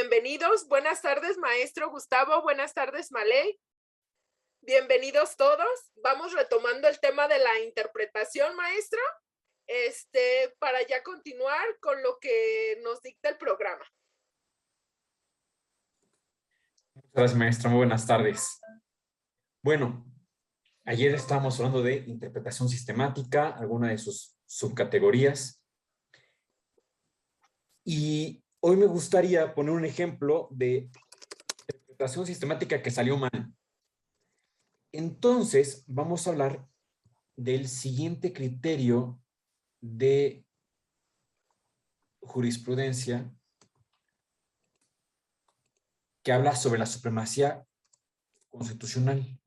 Bienvenidos, buenas tardes, maestro Gustavo, buenas tardes, Maley. Bienvenidos todos. Vamos retomando el tema de la interpretación, maestro, para ya continuar con lo que nos dicta el programa. Muchas gracias, maestra. Muy buenas tardes. Bueno, ayer estábamos hablando de interpretación sistemática, alguna de sus subcategorías. Y hoy me gustaría poner un ejemplo de interpretación sistemática que salió mal. Entonces, vamos a hablar del siguiente criterio de jurisprudencia que habla sobre la supremacía constitucional.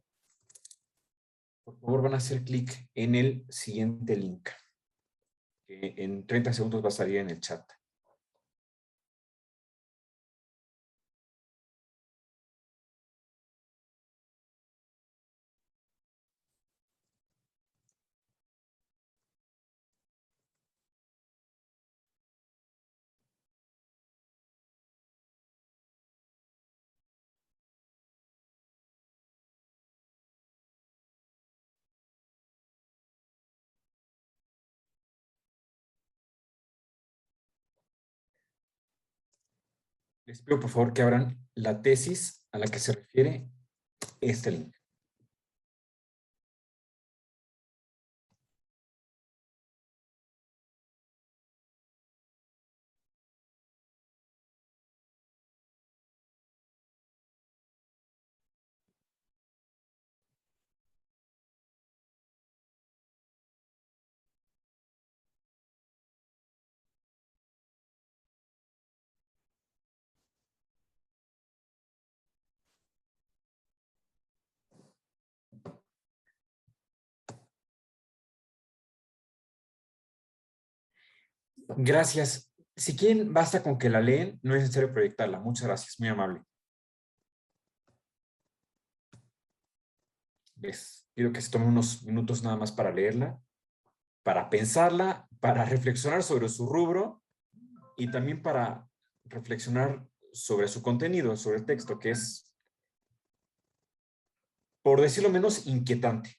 Por favor, van a hacer clic en el siguiente link, que en 30 segundos va a salir en el chat. Les pido por favor que abran la tesis a la que se refiere este link. Gracias. Si quieren, basta con que la leen, no es necesario proyectarla. Muchas gracias, muy amable. Les pido que se tomen unos minutos nada más para leerla, para pensarla, para reflexionar sobre su rubro y también para reflexionar sobre su contenido, sobre el texto, que es, por decirlo menos, inquietante.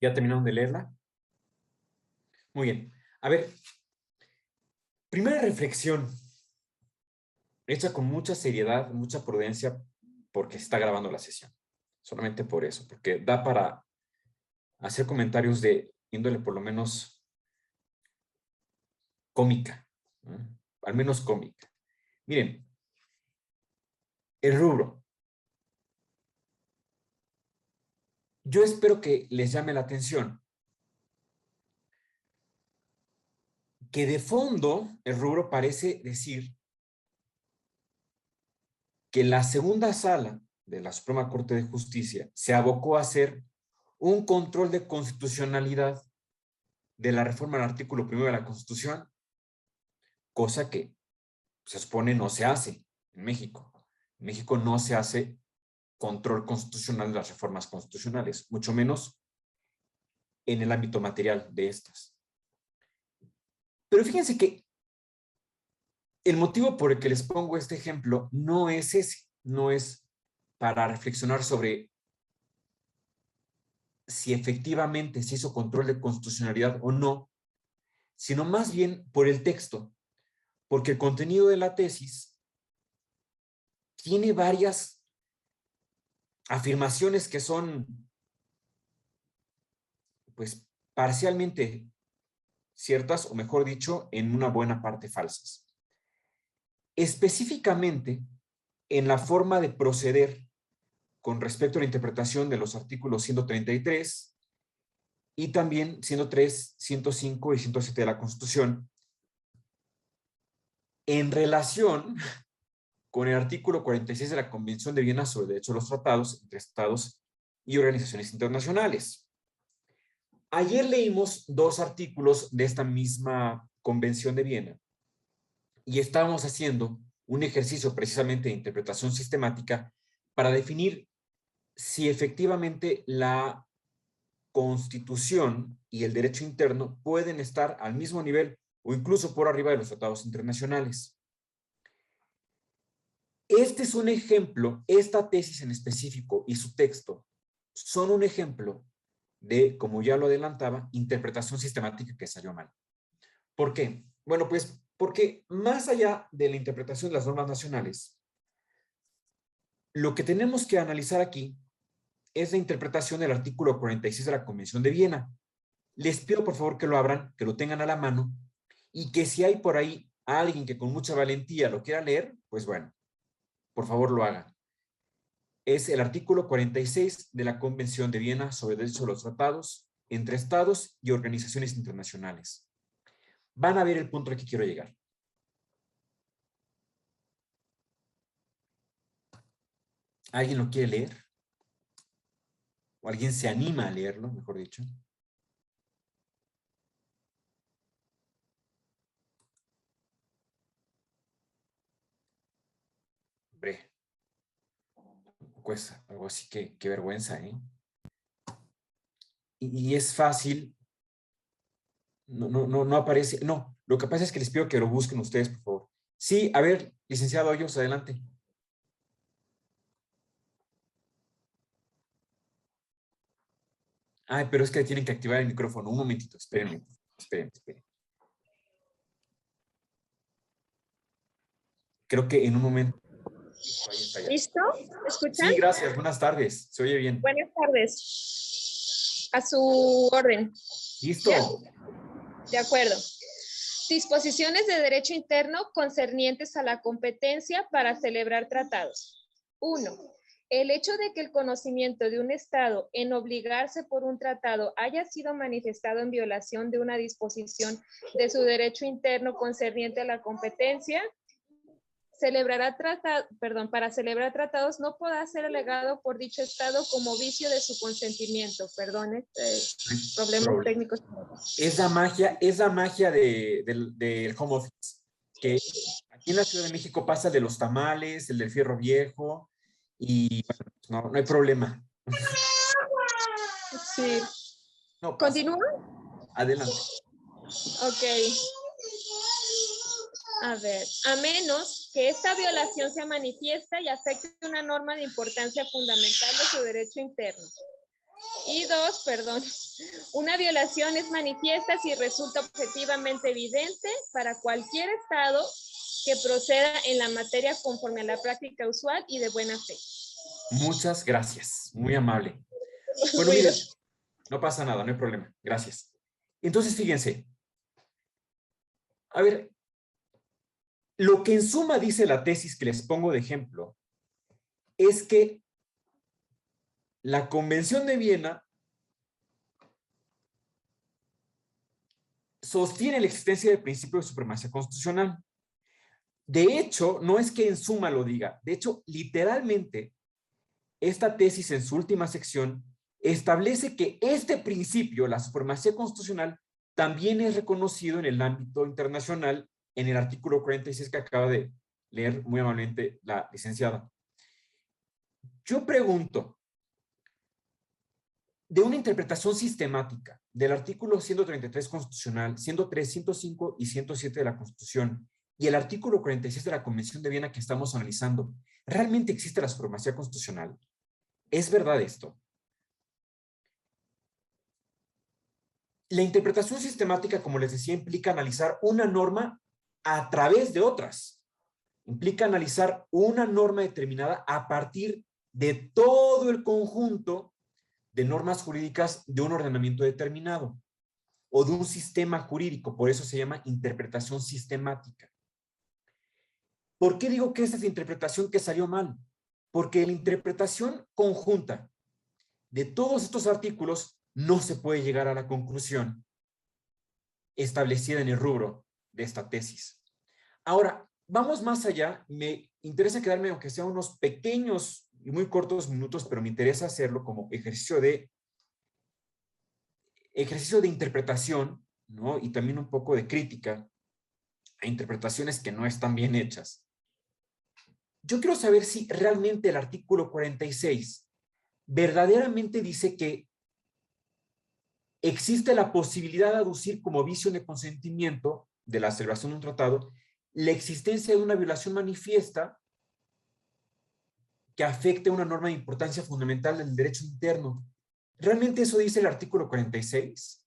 ¿Ya terminaron de leerla? Muy bien. A ver, primera reflexión, hecha con mucha seriedad, mucha prudencia, porque se está grabando la sesión. Solamente por eso, porque da para hacer comentarios de índole por lo menos cómica, ¿no? Al menos cómica. Miren, el rubro. Yo espero que les llame la atención que de fondo el rubro parece decir que la segunda sala de la Suprema Corte de Justicia se abocó a hacer un control de constitucionalidad de la reforma al artículo 1 de la Constitución, cosa que se supone no se hace en México. En México no se hace control constitucional de las reformas constitucionales, mucho menos en el ámbito material de estas. Pero fíjense que el motivo por el que les pongo este ejemplo no es ese, no es para reflexionar sobre si efectivamente se hizo control de constitucionalidad o no, sino más bien por el texto, porque el contenido de la tesis tiene varias afirmaciones que son, pues, parcialmente ciertas, o mejor dicho, en una buena parte falsas. Específicamente, en la forma de proceder con respecto a la interpretación de los artículos 133 y también 103, 105 y 107 de la Constitución, en relación con el artículo 46 de la Convención de Viena sobre el derecho a los tratados entre estados y organizaciones internacionales. Ayer leímos dos artículos de esta misma Convención de Viena y estábamos haciendo un ejercicio precisamente de interpretación sistemática para definir si efectivamente la Constitución y el derecho interno pueden estar al mismo nivel o incluso por arriba de los tratados internacionales. Este es un ejemplo, esta tesis en específico y su texto son un ejemplo de, como ya lo adelantaba, interpretación sistemática que salió mal. ¿Por qué? Bueno, pues porque más allá de la interpretación de las normas nacionales, lo que tenemos que analizar aquí es la interpretación del artículo 46 de la Convención de Viena. Les pido por favor que lo abran, que lo tengan a la mano y que si hay por ahí alguien que con mucha valentía lo quiera leer, pues bueno, por favor lo haga. Es el artículo 46 de la Convención de Viena sobre el derecho a los tratados entre estados y organizaciones internacionales. Van a ver el punto al que quiero llegar. ¿Alguien lo quiere leer? ¿O alguien se anima a leerlo, mejor dicho? Hombre, cuesta, algo así que qué vergüenza, ¿eh? Y es fácil. No aparece. No, lo que pasa es que les pido que lo busquen ustedes, por favor. Sí, a ver, licenciado Hoyos, adelante. Ay, pero es que tienen que activar el micrófono. Un momentito, espérenme. Esperen. Creo que en un momento. Ahí está ya. ¿Listo? ¿Me escuchan? Sí, gracias. Buenas tardes. Se oye bien. Buenas tardes. A su orden. ¿Listo? ¿Ya? De acuerdo. Disposiciones de derecho interno concernientes a la competencia para celebrar tratados. 1. El hecho de que el conocimiento de un Estado en obligarse por un tratado haya sido manifestado en violación de una disposición de su derecho interno concerniente a la competencia, para celebrar tratados no podrá ser alegado por dicho Estado como vicio de su consentimiento. Perdón, problemas técnicos. Es la magia del home office. Que aquí en la Ciudad de México pasa de los tamales, el del fierro viejo, y bueno, no hay problema. Sí. No pasa. ¿Continúa? Adelante. Ok. A ver, a menos que esta violación sea manifiesta y afecte una norma de importancia fundamental de su derecho interno. Y 2, una violación es manifiesta si resulta objetivamente evidente para cualquier Estado que proceda en la materia conforme a la práctica usual y de buena fe. Muchas gracias, muy amable. Bueno, miren, no pasa nada, no hay problema, gracias. Entonces, fíjense, a ver, lo que en suma dice la tesis que les pongo de ejemplo es que la Convención de Viena sostiene la existencia del principio de supremacía constitucional. De hecho, no es que en suma lo diga, de hecho, literalmente, esta tesis en su última sección establece que este principio, la supremacía constitucional, también es reconocido en el ámbito internacional en el artículo 46 que acaba de leer muy amablemente la licenciada. Yo pregunto, de una interpretación sistemática del artículo 133 constitucional, 103, 105 y 107 de la Constitución y el artículo 46 de la Convención de Viena que estamos analizando, ¿realmente existe la supremacía constitucional? ¿Es verdad esto? La interpretación sistemática, como les decía, implica analizar una norma a través de otras. Implica analizar una norma determinada a partir de todo el conjunto de normas jurídicas de un ordenamiento determinado o de un sistema jurídico. Por eso se llama interpretación sistemática. ¿Por qué digo que esta es la interpretación que salió mal? Porque la interpretación conjunta de todos estos artículos no se puede llegar a la conclusión establecida en el rubro de esta tesis. Ahora, vamos más allá. Me interesa quedarme, aunque sea unos pequeños y muy cortos minutos, pero me interesa hacerlo como ejercicio de interpretación, ¿no? Y también un poco de crítica a interpretaciones que no están bien hechas. Yo quiero saber si realmente el artículo 46 verdaderamente dice que existe la posibilidad de aducir como vicio de consentimiento de la celebración de un tratado la existencia de una violación manifiesta que afecte una norma de importancia fundamental del derecho interno. ¿Realmente eso dice el artículo 46?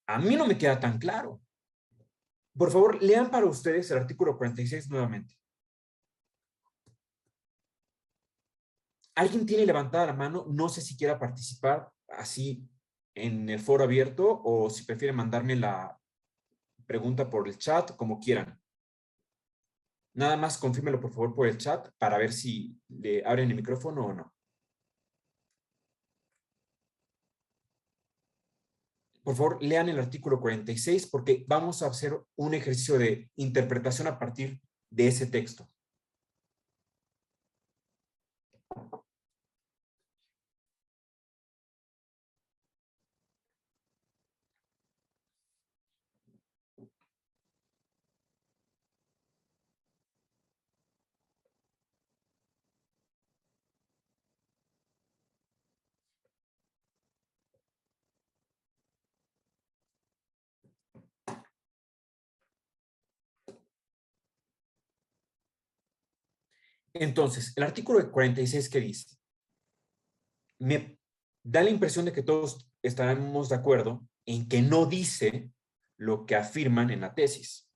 A mí no me queda tan claro. Por favor, lean para ustedes el artículo 46 nuevamente. ¿Alguien tiene levantada la mano? No sé si quiera participar así en el foro abierto o si prefiere mandarme la pregunta por el chat, como quieran. Nada más confírmelo por favor por el chat para ver si le abren el micrófono o no. Por favor, lean el artículo 46 porque vamos a hacer un ejercicio de interpretación a partir de ese texto. Entonces, el artículo 46, ¿qué dice? Me da la impresión de que todos estaremos de acuerdo en que no dice lo que afirman en la tesis.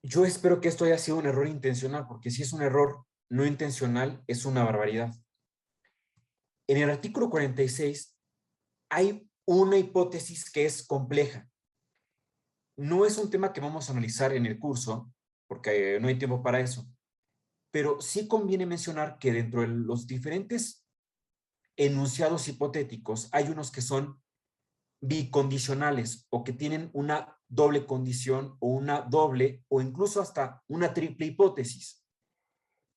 Yo espero que esto haya sido un error intencional, porque si es un error no intencional, es una barbaridad. En el artículo 46 hay una hipótesis que es compleja. No es un tema que vamos a analizar en el curso, porque no hay tiempo para eso, pero sí conviene mencionar que dentro de los diferentes enunciados hipotéticos hay unos que son bicondicionales o que tienen una doble condición o una doble o incluso hasta una triple hipótesis.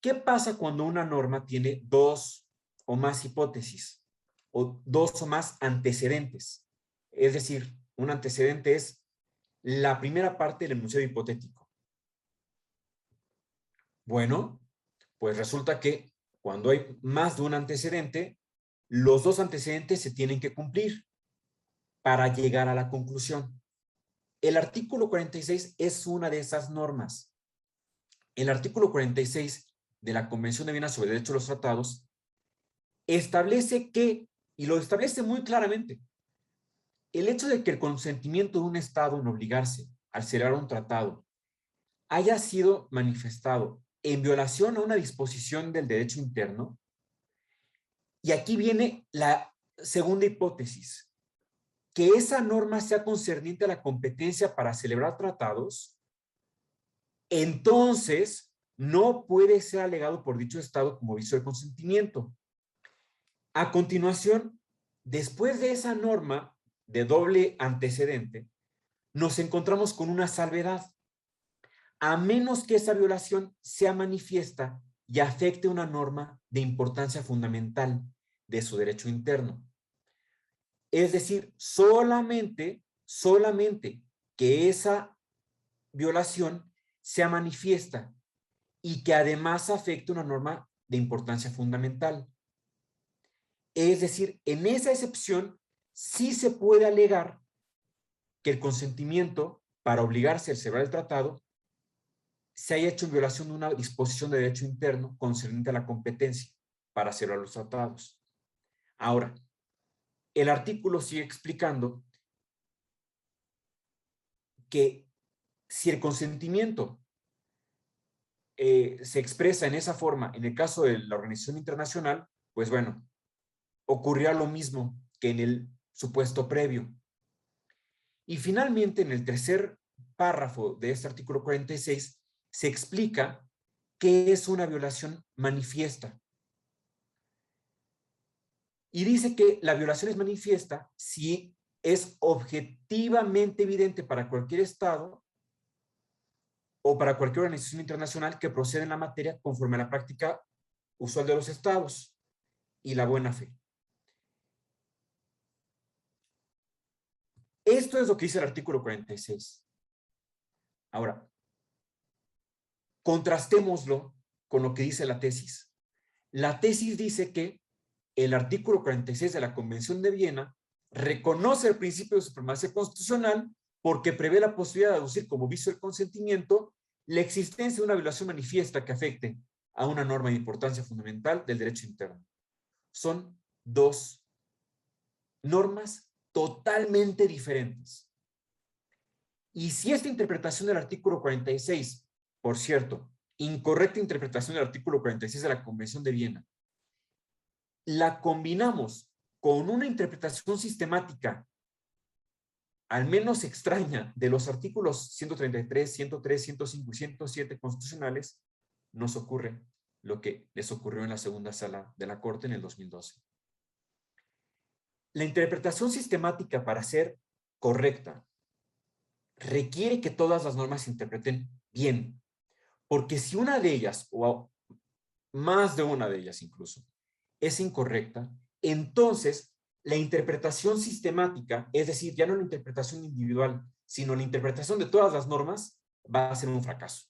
¿Qué pasa cuando una norma tiene dos o más hipótesis o dos o más antecedentes? Es decir, un antecedente es la primera parte del enunciado hipotético. Bueno, pues resulta que cuando hay más de un antecedente, los dos antecedentes se tienen que cumplir para llegar a la conclusión. El artículo 46 es una de esas normas. El artículo 46 de la Convención de Viena sobre el Derecho de los Tratados establece que, y lo establece muy claramente, el hecho de que el consentimiento de un Estado en obligarse al celebrar un tratado haya sido manifestado en violación a una disposición del derecho interno, y aquí viene la segunda hipótesis, que esa norma sea concerniente a la competencia para celebrar tratados, entonces no puede ser alegado por dicho Estado como vicio de consentimiento. A continuación, después de esa norma de doble antecedente, nos encontramos con una salvedad. A menos que esa violación sea manifiesta y afecte una norma de importancia fundamental de su derecho interno. Es decir, solamente que esa violación sea manifiesta y que además afecte una norma de importancia fundamental. Es decir, en esa excepción sí se puede alegar que el consentimiento para obligarse a celebrar el tratado se haya hecho en violación de una disposición de derecho interno concerniente a la competencia para celebrar los tratados. Ahora, el artículo sigue explicando que si el consentimiento se expresa en esa forma, en el caso de la organización internacional, pues bueno, ocurrirá lo mismo que en el supuesto previo. Y finalmente, en el tercer párrafo de este artículo 46, se explica qué es una violación manifiesta. Y dice que la violación es manifiesta si es objetivamente evidente para cualquier Estado o para cualquier organización internacional que proceda en la materia conforme a la práctica usual de los Estados y la buena fe. Esto es lo que dice el artículo 46. Ahora, contrastémoslo con lo que dice la tesis. La tesis dice que el artículo 46 de la Convención de Viena reconoce el principio de supremacía constitucional porque prevé la posibilidad de aducir como vicio del consentimiento la existencia de una violación manifiesta que afecte a una norma de importancia fundamental del derecho interno. Son dos normas totalmente diferentes. Y si esta interpretación del artículo 46, por cierto, incorrecta interpretación del artículo 46 de la Convención de Viena, la combinamos con una interpretación sistemática, al menos extraña, de los artículos 133, 103, 105 y 107 constitucionales, nos ocurre lo que les ocurrió en la segunda sala de la Corte en el 2012. La interpretación sistemática, para ser correcta, requiere que todas las normas se interpreten bien, porque si una de ellas, o más de una de ellas incluso, es incorrecta, entonces la interpretación sistemática, es decir, ya no la interpretación individual, sino la interpretación de todas las normas, va a ser un fracaso.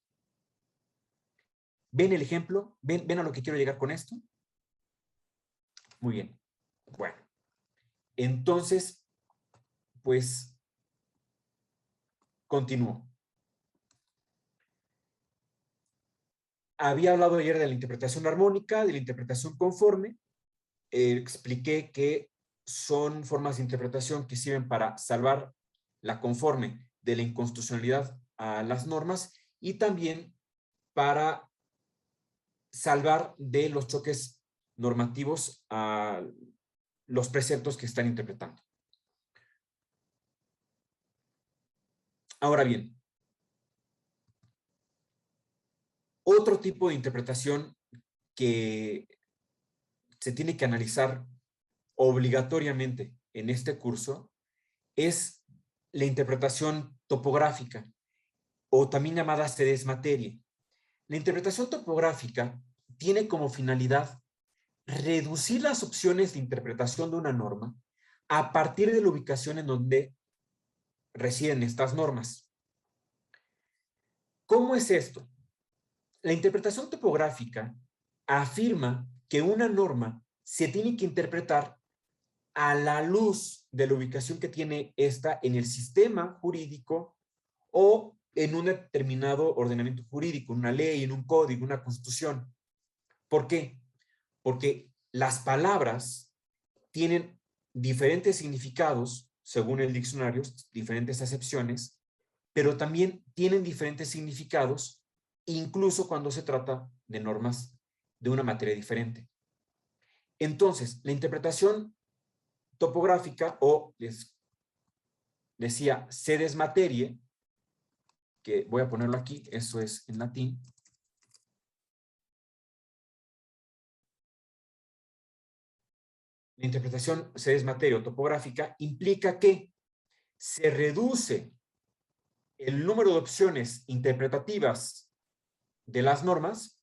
¿Ven el ejemplo? ¿Ven a lo que quiero llegar con esto? Muy bien. Bueno, entonces, pues, continúo. Había hablado ayer de la interpretación armónica, de la interpretación conforme. Expliqué que son formas de interpretación que sirven para salvar la conforme de la inconstitucionalidad a las normas y también para salvar de los choques normativos a los preceptos que están interpretando. Ahora bien, otro tipo de interpretación que se tiene que analizar obligatoriamente en este curso es la interpretación topográfica, o también llamada sedes materie. La interpretación topográfica tiene como finalidad reducir las opciones de interpretación de una norma a partir de la ubicación en donde residen estas normas. ¿Cómo es esto? La interpretación topográfica afirma que una norma se tiene que interpretar a la luz de la ubicación que tiene esta en el sistema jurídico o en un determinado ordenamiento jurídico, una ley, en un código, una constitución. ¿Por qué? Porque las palabras tienen diferentes significados, según el diccionario, diferentes acepciones, pero también tienen diferentes significados, incluso cuando se trata de normas de una materia diferente. Entonces, la interpretación topográfica, o les decía sedes materie, que voy a ponerlo aquí, eso es en latín. La interpretación sedes materia o topográfica implica que se reduce el número de opciones interpretativas de las normas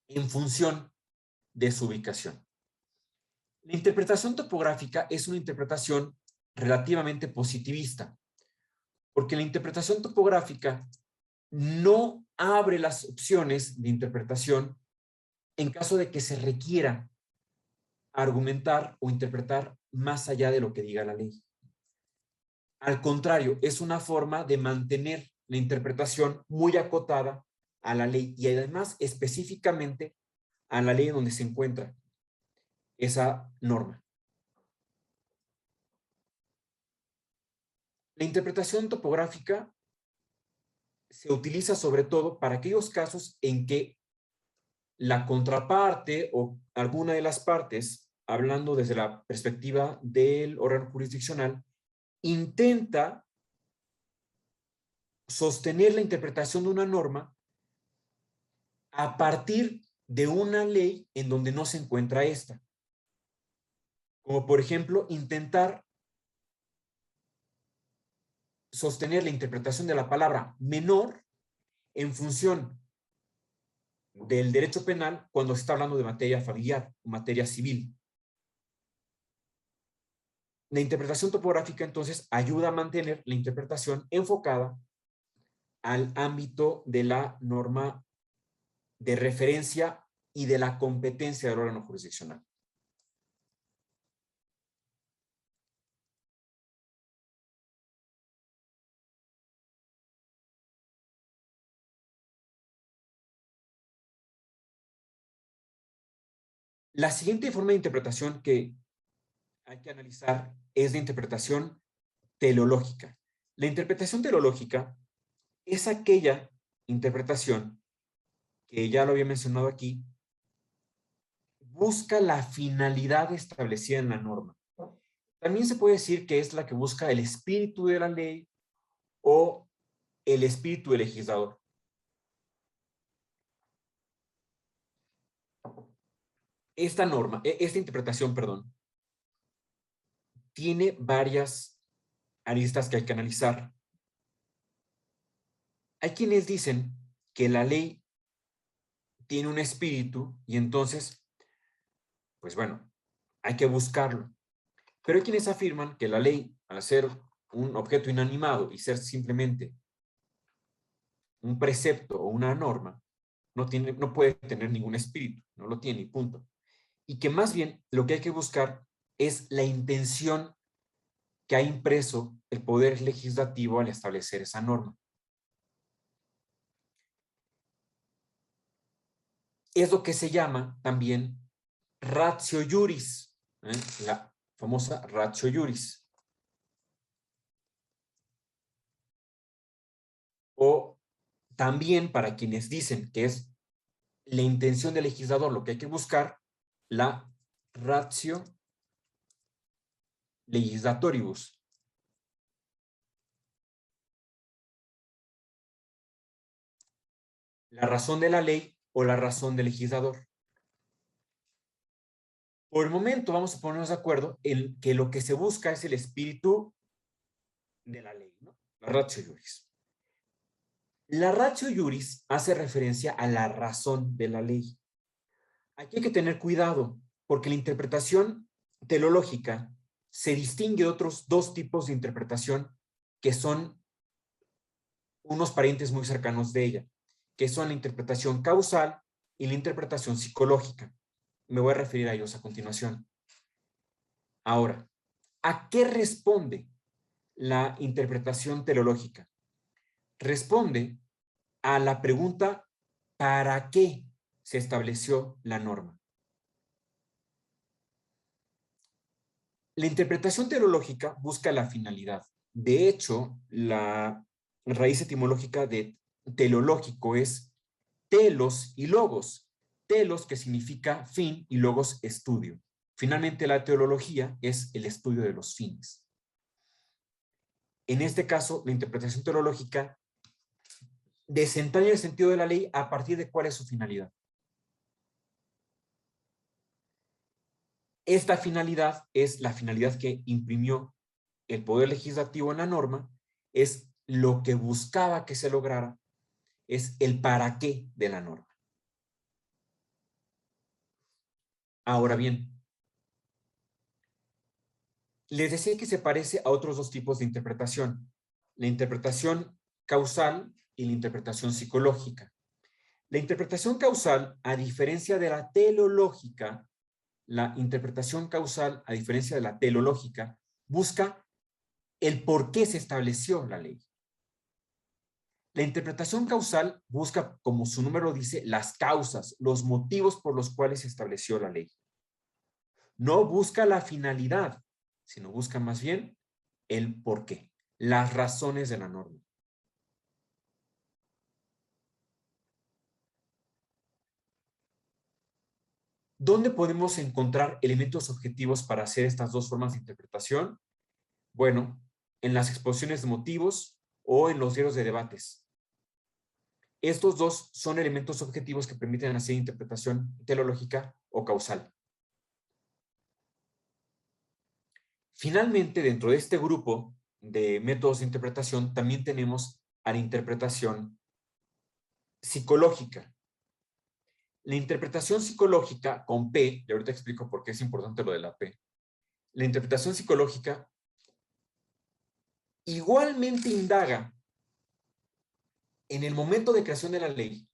en función de su ubicación. La interpretación topográfica es una interpretación relativamente positivista, porque la interpretación topográfica no abre las opciones de interpretación en caso de que se requiera argumentar o interpretar más allá de lo que diga la ley. Al contrario, es una forma de mantener la interpretación muy acotada a la ley y además específicamente a la ley en donde se encuentra. esa norma. La interpretación topográfica se utiliza sobre todo para aquellos casos en que la contraparte o alguna de las partes, hablando desde la perspectiva del órgano jurisdiccional, intenta sostener la interpretación de una norma a partir de una ley en donde no se encuentra esta. Como por ejemplo, intentar sostener la interpretación de la palabra menor en función del derecho penal cuando se está hablando de materia familiar, materia civil. La interpretación topográfica entonces ayuda a mantener la interpretación enfocada al ámbito de la norma de referencia y de la competencia del órgano jurisdiccional. La siguiente forma de interpretación que hay que analizar es la interpretación teleológica. La interpretación teleológica es aquella interpretación que ya lo había mencionado aquí, busca la finalidad establecida en la norma. También se puede decir que es la que busca el espíritu de la ley o el espíritu del legislador. Esta interpretación, perdón, tiene varias aristas que hay que analizar. Hay quienes dicen que la ley tiene un espíritu y entonces, pues bueno, hay que buscarlo. Pero hay quienes afirman que la ley, al ser un objeto inanimado y ser simplemente un precepto o una norma, no puede tener ningún espíritu, no lo tiene y punto. Y que más bien lo que hay que buscar es la intención que ha impreso el poder legislativo al establecer esa norma. Es lo que se llama también ratio iuris, la famosa ratio iuris. O también para quienes dicen que es la intención del legislador lo que hay que buscar, la ratio legislatoribus. La razón de la ley o la razón del legislador. Por el momento vamos a ponernos de acuerdo en que lo que se busca es el espíritu de la ley, ¿no? La ratio iuris. La ratio iuris hace referencia a la razón de la ley. Aquí hay que tener cuidado, porque la interpretación teleológica se distingue de otros dos tipos de interpretación que son unos parientes muy cercanos de ella, que son la interpretación causal y la interpretación psicológica. Me voy a referir a ellos a continuación. Ahora, ¿a qué responde la interpretación teleológica? Responde a la pregunta ¿para qué se estableció la norma? La interpretación teleológica busca la finalidad. De hecho, la raíz etimológica de teleológico es telos y logos. Telos, que significa fin, y logos, estudio. Finalmente, la teleología es el estudio de los fines. En este caso, la interpretación teleológica desentraña el sentido de la ley a partir de cuál es su finalidad. Esta finalidad es la finalidad que imprimió el poder legislativo en la norma, es lo que buscaba que se lograra, es el para qué de la norma. Ahora bien, les decía que se parece a otros dos tipos de interpretación, la interpretación causal y la interpretación psicológica. La interpretación causal, a diferencia de la teleológica, la interpretación causal, a diferencia de la teleológica, busca el por qué se estableció la ley. La interpretación causal busca, como su nombre lo dice, las causas, los motivos por los cuales se estableció la ley. No busca la finalidad, sino busca más bien el por qué, las razones de la norma. ¿Dónde podemos encontrar elementos objetivos para hacer estas dos formas de interpretación? Bueno, en las exposiciones de motivos o en los diarios de debates. Estos dos son elementos objetivos que permiten hacer interpretación teleológica o causal. Finalmente, dentro de este grupo de métodos de interpretación, también tenemos a la interpretación psicológica. La interpretación psicológica con P, y ahorita explico por qué es importante lo de la P. La interpretación psicológica igualmente indaga en el momento de creación de la ley,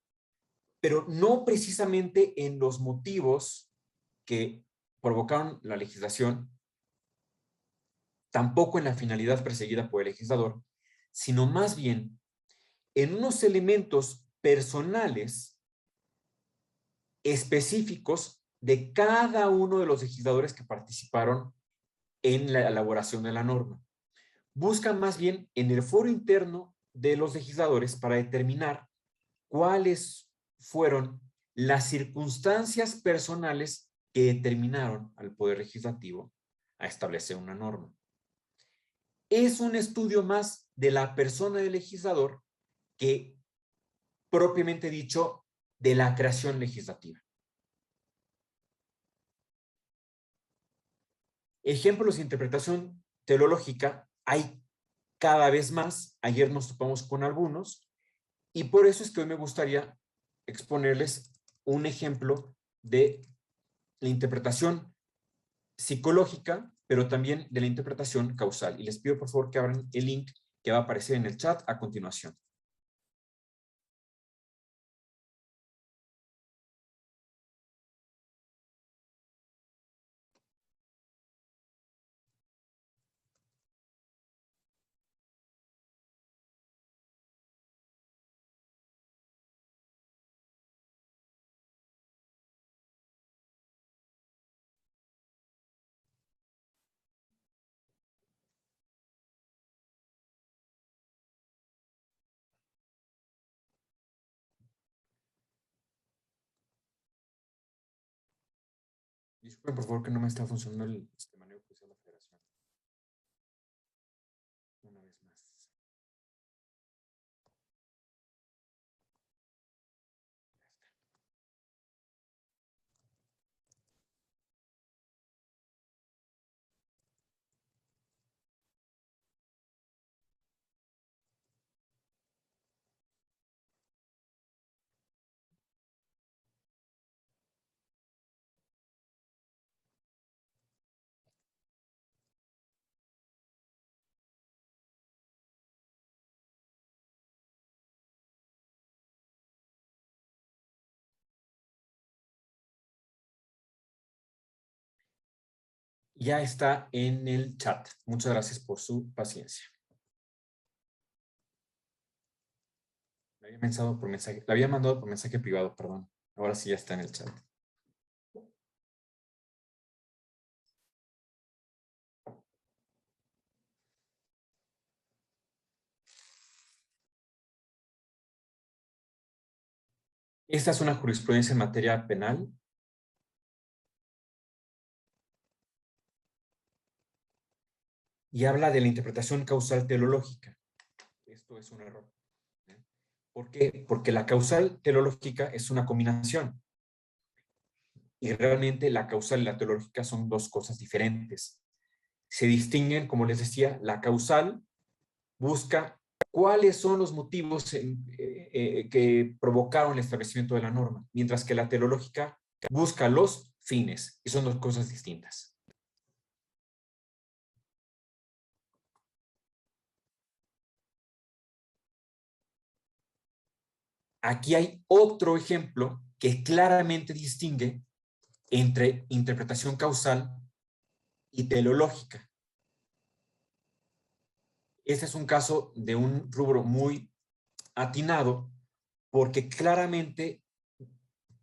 pero no precisamente en los motivos que provocaron la legislación, tampoco en la finalidad perseguida por el legislador, sino más bien en unos elementos personales específicos de cada uno de los legisladores que participaron en la elaboración de la norma. Busca más bien en el foro interno de los legisladores para determinar cuáles fueron las circunstancias personales que determinaron al Poder Legislativo a establecer una norma. Es un estudio más de la persona del legislador que, propiamente dicho, de la creación legislativa. Ejemplos de interpretación teleológica hay cada vez más. Ayer nos topamos con algunos y por eso es que hoy me gustaría exponerles un ejemplo de la interpretación psicológica, pero también de la interpretación causal. Y les pido por favor que abran el link que va a aparecer en el chat a continuación. Disculpen por favor que no me está funcionando el manejo que usa la federación. Una vez más. Ya está en el chat. Muchas gracias por su paciencia. Le había mandado por mensaje privado, perdón. Ahora sí ya está en el chat. Esta es una jurisprudencia en materia penal. Y habla de la interpretación causal teleológica. Esto es un error. ¿Por qué? Porque la causal teleológica es una combinación. Y realmente la causal y la teleológica son dos cosas diferentes. Se distinguen, como les decía, la causal busca cuáles son los motivos que provocaron el establecimiento de la norma, mientras que la teleológica busca los fines, y son dos cosas distintas. Aquí hay otro ejemplo que claramente distingue entre interpretación causal y teleológica. Este es un caso de un rubro muy atinado porque claramente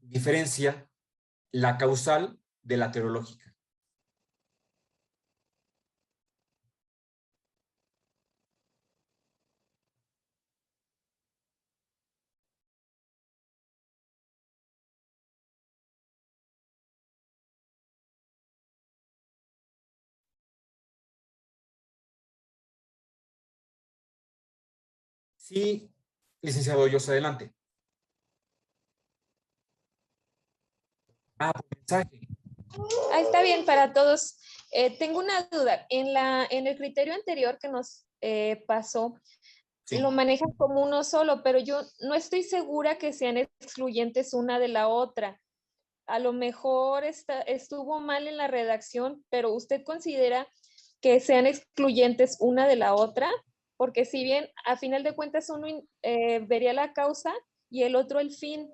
diferencia la causal de la teleológica. Sí, licenciado Hoyos, adelante. Por mensaje. Está bien para todos. Tengo una duda. En el criterio anterior que nos pasó, Sí. lo manejan como uno solo, pero yo no estoy segura que sean excluyentes una de la otra. A lo mejor estuvo mal en la redacción, pero ¿usted considera que sean excluyentes una de la otra? Porque si bien a final de cuentas uno vería la causa y el otro el fin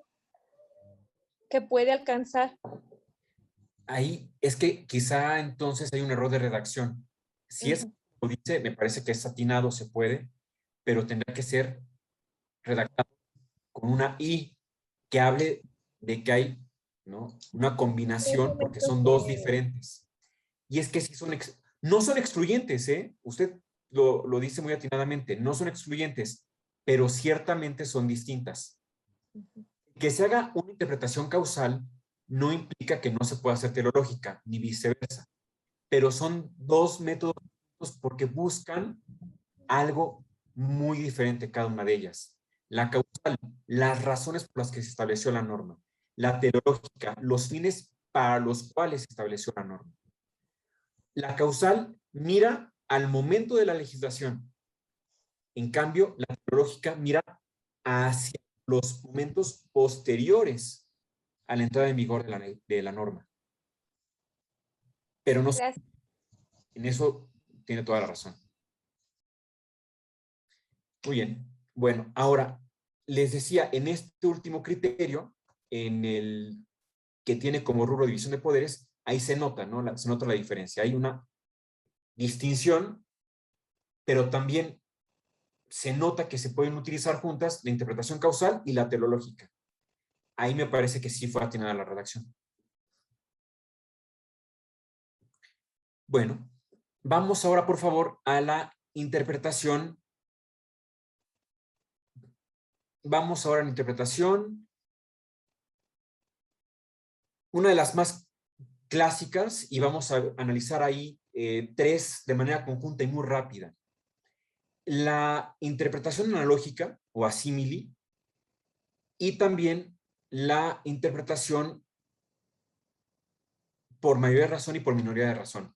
que puede alcanzar. Ahí es que quizá entonces hay un error de redacción. Si es Ujú. como dice, me parece que es atinado, se puede, pero tendrá que ser redactado con una I que hable de que hay, ¿no?, una Un combinación, porque momento son dos que- diferentes. Y es que sí son no son excluyentes, ¿eh? Usted lo dice muy atinadamente, no son excluyentes, pero ciertamente son distintas. Que se haga una interpretación causal no implica que no se pueda hacer teleológica, ni viceversa, pero son dos métodos porque buscan algo muy diferente cada una de ellas. La causal, las razones por las que se estableció la norma. La teleológica, los fines para los cuales se estableció la norma. La causal mira al momento de la legislación. En cambio, la teleológica mira hacia los momentos posteriores a la entrada en vigor de la norma. Pero no, Gracias. en eso tiene toda la razón. Muy bien. Bueno, ahora, les decía, en este último criterio, en el que tiene como rubro división de poderes, ahí se nota, ¿no? Se nota la diferencia. Hay una distinción, pero también se nota que se pueden utilizar juntas la interpretación causal y la teleológica. Ahí me parece que sí fue atinada la redacción. Bueno, vamos ahora, por favor, a la interpretación. Vamos ahora a la interpretación. Una de las más clásicas, y vamos a analizar ahí tres de manera conjunta y muy rápida. La interpretación analógica o asímili y también la interpretación por mayoría de razón y por minoría de razón.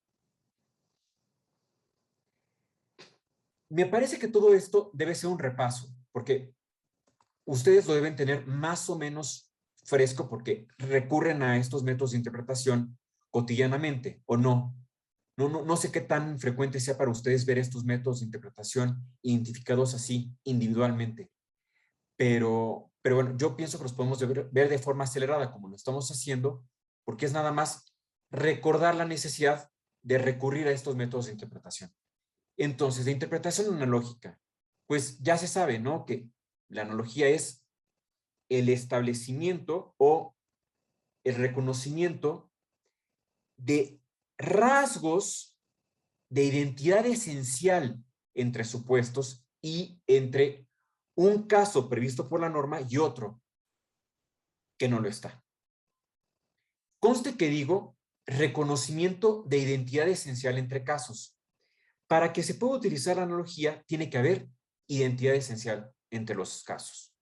Me parece que todo esto debe ser un repaso, porque ustedes lo deben tener más o menos fresco porque recurren a estos métodos de interpretación cotidianamente, ¿o no? No sé qué tan frecuente sea para ustedes ver estos métodos de interpretación identificados así individualmente, pero bueno, yo pienso que los podemos ver de forma acelerada como lo estamos haciendo, porque es nada más recordar la necesidad de recurrir a estos métodos de interpretación. Entonces, de interpretación analógica, pues ya se sabe, ¿no?, que la analogía es el establecimiento o el reconocimiento de rasgos de identidad esencial entre supuestos y entre un caso previsto por la norma y otro que no lo está. Conste que digo reconocimiento de identidad esencial entre casos. Para que se pueda utilizar la analogía, tiene que haber identidad esencial entre los casos.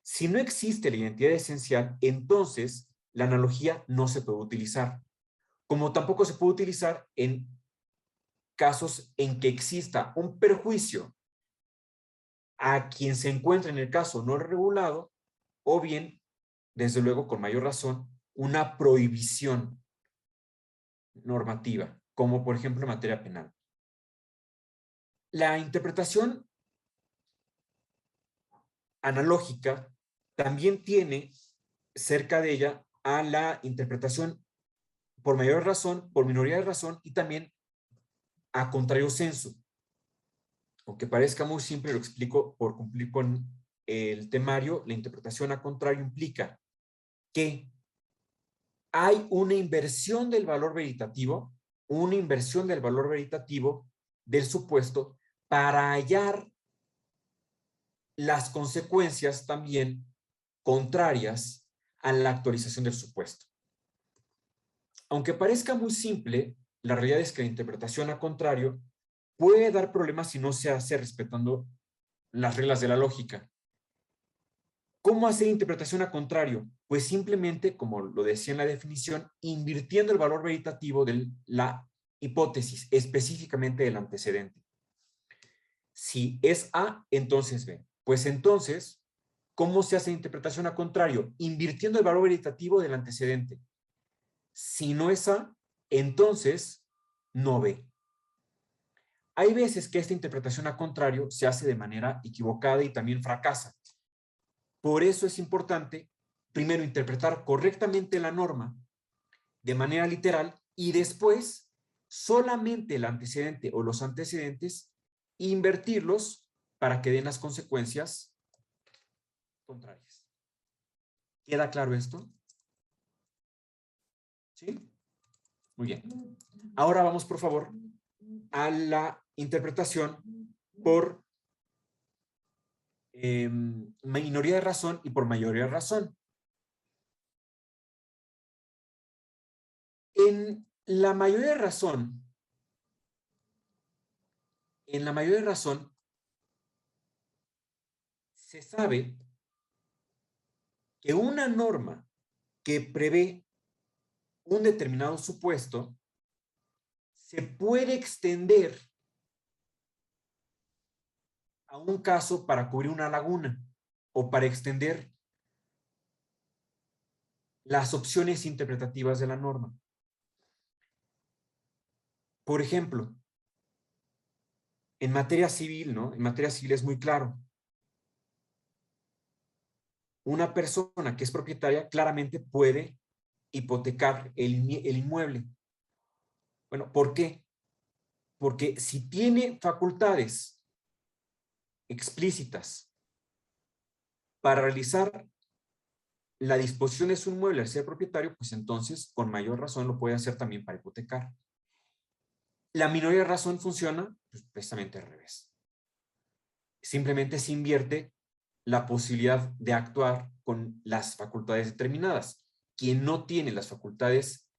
Si no existe la identidad esencial, entonces la analogía no se puede utilizar. Como tampoco se puede utilizar en casos en que exista un perjuicio a quien se encuentra en el caso no regulado, o bien, desde luego, con mayor razón, una prohibición normativa, como por ejemplo en materia penal. La interpretación analógica también tiene cerca de ella a la interpretación por mayor razón, por minoría de razón y también a contrario censo. Aunque parezca muy simple, lo explico por cumplir con el temario. La interpretación a contrario implica que hay una inversión del valor veritativo, del supuesto para hallar las consecuencias también contrarias a la actualización del supuesto. Aunque parezca muy simple, la realidad es que la interpretación a contrario puede dar problemas si no se hace respetando las reglas de la lógica. ¿Cómo hacer interpretación a contrario? Pues simplemente, como lo decía en la definición, invirtiendo el valor veritativo de la hipótesis, específicamente del antecedente. Si es A, entonces B. Pues entonces, ¿cómo se hace interpretación a contrario? Invirtiendo el valor veritativo del antecedente. Si no es A, entonces no B. Hay veces que esta interpretación a contrario se hace de manera equivocada y también fracasa. Por eso es importante, primero, interpretar correctamente la norma de manera literal y después solamente el antecedente o los antecedentes invertirlos para que den las consecuencias contrarias. ¿Queda claro esto? ¿Sí? Muy bien. Ahora vamos, por favor, a la interpretación por minoría de razón y por mayoría de razón. En la mayoría de razón, se sabe que una norma que prevé un determinado supuesto se puede extender a un caso para cubrir una laguna o para extender las opciones interpretativas de la norma. Por ejemplo, en materia civil, ¿no? En materia civil es muy claro. Una persona que es propietaria claramente puede hipotecar el inmueble. Bueno, ¿por qué? Porque si tiene facultades explícitas para realizar la disposición de su inmueble al ser propietario, pues entonces con mayor razón lo puede hacer también para hipotecar. La minoría de razón funciona pues, precisamente al revés. Simplemente se invierte la posibilidad de actuar con las facultades determinadas. Quien no tiene las facultades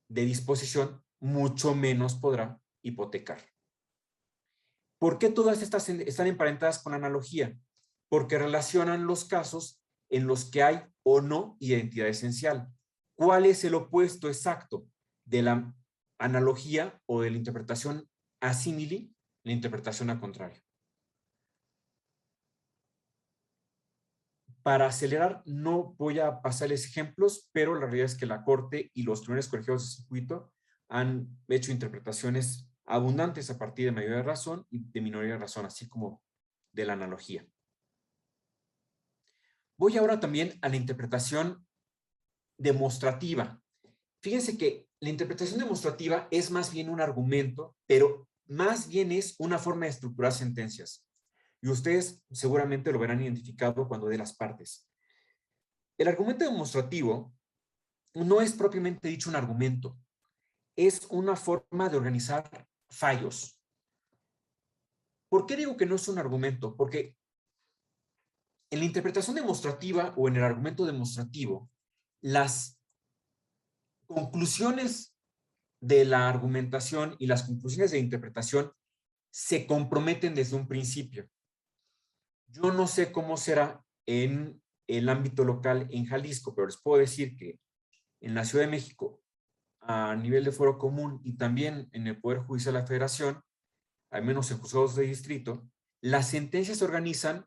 de disposición, mucho menos podrá hipotecar. ¿Por qué todas estas están emparentadas con la analogía? Porque relacionan los casos en los que hay o no identidad esencial. ¿Cuál es el opuesto exacto de la analogía o de la interpretación a simili? La interpretación a contrario. Para acelerar, no voy a pasarles ejemplos, pero la realidad es que la Corte y los tribunales colegiados de circuito han hecho interpretaciones abundantes a partir de mayoría de razón y de minoría de razón, así como de la analogía. Voy ahora también a la interpretación demostrativa. Fíjense que la interpretación demostrativa es más bien un argumento, pero más bien es una forma de estructurar sentencias. Y ustedes seguramente lo verán identificado cuando dé las partes. El argumento demostrativo no es propiamente dicho un argumento, es una forma de organizar fallos. ¿Por qué digo que no es un argumento? Porque en la interpretación demostrativa o en el argumento demostrativo, las conclusiones de la argumentación y las conclusiones de interpretación se comprometen desde un principio. Yo no sé cómo será en el ámbito local en Jalisco, pero les puedo decir que en la Ciudad de México, a nivel de foro común y también en el Poder Judicial de la Federación, al menos en juzgados de distrito, las sentencias se organizan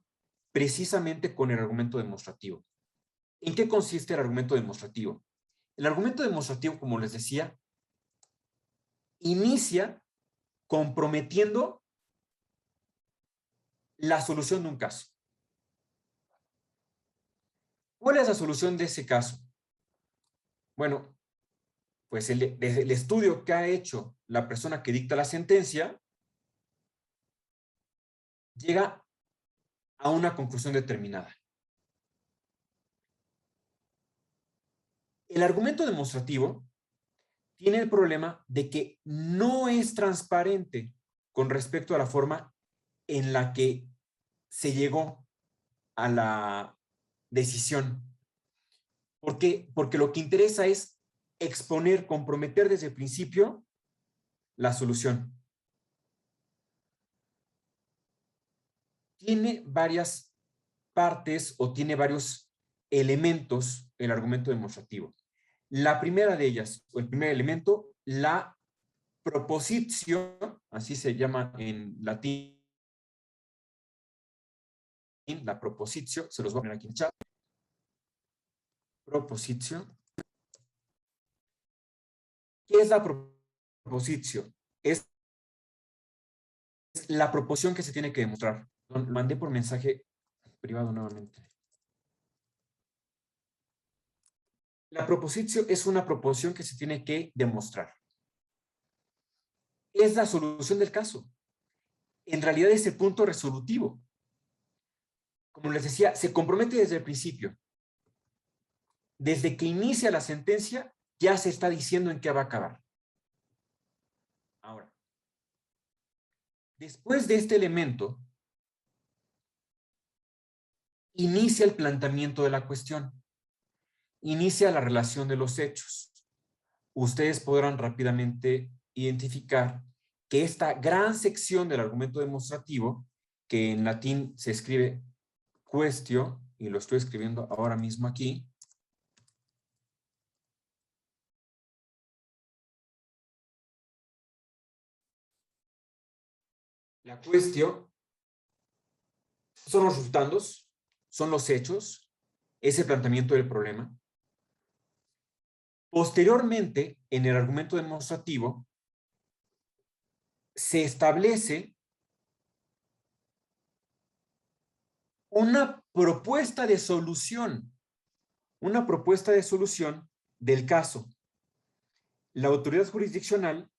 precisamente con el argumento demostrativo. ¿En qué consiste el argumento demostrativo? El argumento demostrativo, como les decía, inicia comprometiendo la solución de un caso. ¿Cuál es la solución de ese caso? Bueno, pues el estudio que ha hecho la persona que dicta la sentencia llega a una conclusión determinada. El argumento demostrativo tiene el problema de que no es transparente con respecto a la forma en la que se llegó a la decisión. ¿Por qué? Porque lo que interesa es exponer, comprometer desde el principio la solución. tiene varias partes o tiene varios elementos el argumento demostrativo. La primera de ellas, o el primer elemento, la propositio, así se llama en latín, la propositio, se los voy a poner aquí en el chat. Propositio. ¿Qué es la propositio? Es la proposición que se tiene que demostrar. Lo mandé por mensaje privado nuevamente. La propositio es una proposición que se tiene que demostrar. Es la solución del caso. En realidad es el punto resolutivo. Como les decía, se compromete desde el principio. Desde que inicia la sentencia, ya se está diciendo en qué va a acabar. Ahora, después de este elemento, inicia el planteamiento de la cuestión. Inicia la relación de los hechos. Ustedes podrán rápidamente identificar que esta gran sección del argumento demostrativo, que en latín se escribe quaestio, y lo estoy escribiendo ahora mismo aquí, la quaestio son los resultandos, son los hechos, es el planteamiento del problema. Posteriormente, en el argumento demostrativo, se establece una propuesta de solución del caso. La autoridad jurisdiccional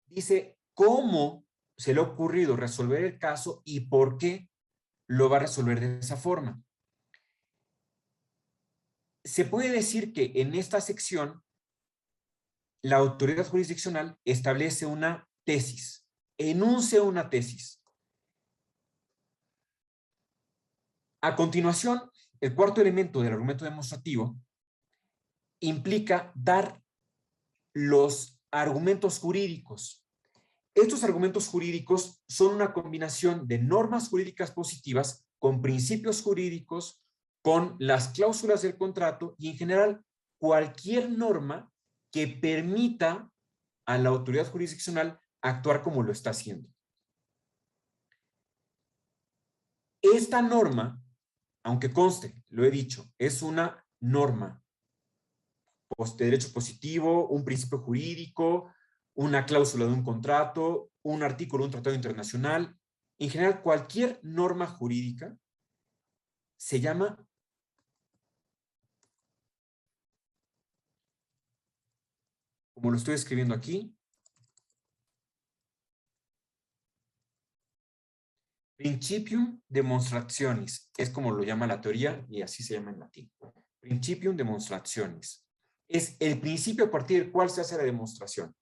dice cómo se le ha ocurrido resolver el caso y por qué lo va a resolver de esa forma. Se puede decir que en esta sección la autoridad jurisdiccional establece una tesis, enuncia una tesis. A continuación, el cuarto elemento del argumento demostrativo implica dar los argumentos jurídicos. Estos argumentos jurídicos son una combinación de normas jurídicas positivas con principios jurídicos, con las cláusulas del contrato y en general cualquier norma que permita a la autoridad jurisdiccional actuar como lo está haciendo. Esta norma, aunque conste, lo he dicho, es una norma de derecho positivo, un principio jurídico, una cláusula de un contrato, un artículo de un tratado internacional. En general, cualquier norma jurídica se llama como lo estoy escribiendo aquí, principium demonstrationis. Es como lo llama la teoría y así se llama en latín. Principium demonstrationis. Es el principio a partir del cual se hace la demostración.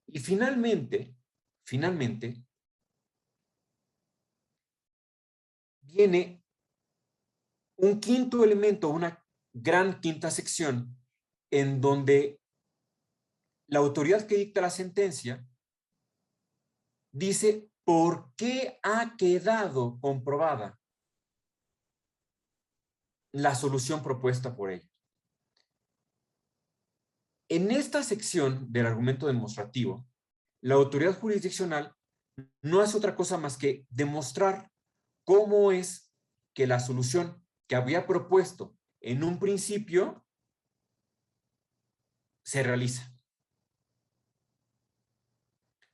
Y finalmente, viene un quinto elemento, una gran quinta sección, en donde la autoridad que dicta la sentencia dice por qué ha quedado comprobada la solución propuesta por ella. En esta sección del argumento demostrativo, la autoridad jurisdiccional no hace otra cosa más que demostrar cómo es que la solución que había propuesto en un principio se realiza.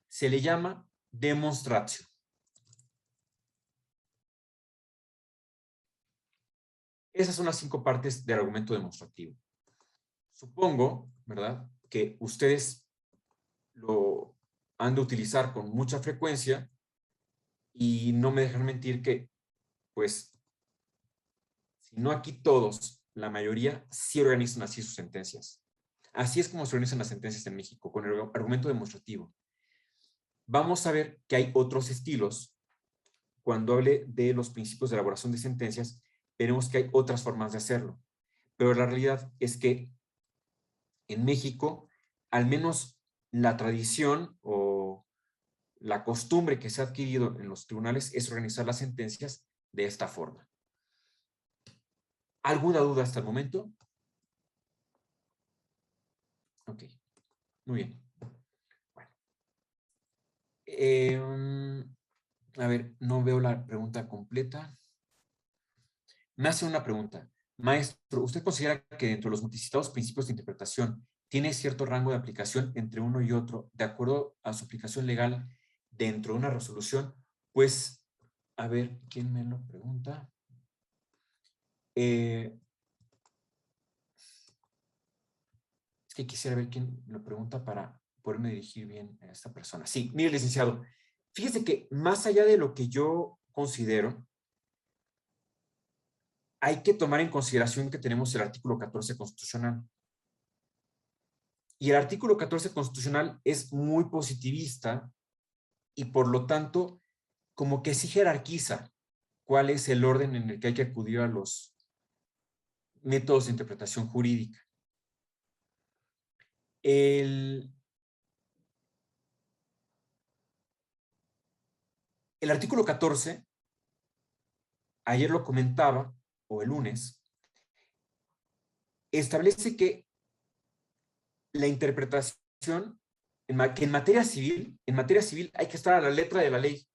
Se le llama demonstratio. Esas son las 5 partes del argumento demostrativo. Supongo, ¿verdad?, que ustedes lo han de utilizar con mucha frecuencia y no me dejan mentir que, pues, si no aquí todos, la mayoría sí organizan así sus sentencias. Así es como se organizan las sentencias en México, con el argumento demostrativo. Vamos a ver que hay otros estilos. Cuando hable de los principios de elaboración de sentencias, veremos que hay otras formas de hacerlo. Pero la realidad es que en México, al menos la tradición o la costumbre que se ha adquirido en los tribunales es organizar las sentencias de esta forma. ¿Alguna duda hasta el momento? Ok, muy bien. Bueno. A ver, no veo la pregunta completa. Me hace una pregunta. Maestro, ¿usted considera que dentro de los multicitados principios de interpretación tiene cierto rango de aplicación entre uno y otro de acuerdo a su aplicación legal dentro de una resolución? Pues, a ver, ¿quién me lo pregunta? Es que quisiera ver quién lo pregunta para poderme dirigir bien a esta persona. Sí, mire, licenciado, fíjese que más allá de lo que yo considero, hay que tomar en consideración que tenemos el artículo 14 constitucional. Y el artículo 14 constitucional es muy positivista y por lo tanto como que sí jerarquiza cuál es el orden en el que hay que acudir a los métodos de interpretación jurídica. El artículo 14, ayer lo comentaba, o el lunes, establece que la interpretación, que en materia civil hay que estar a la letra de la ley,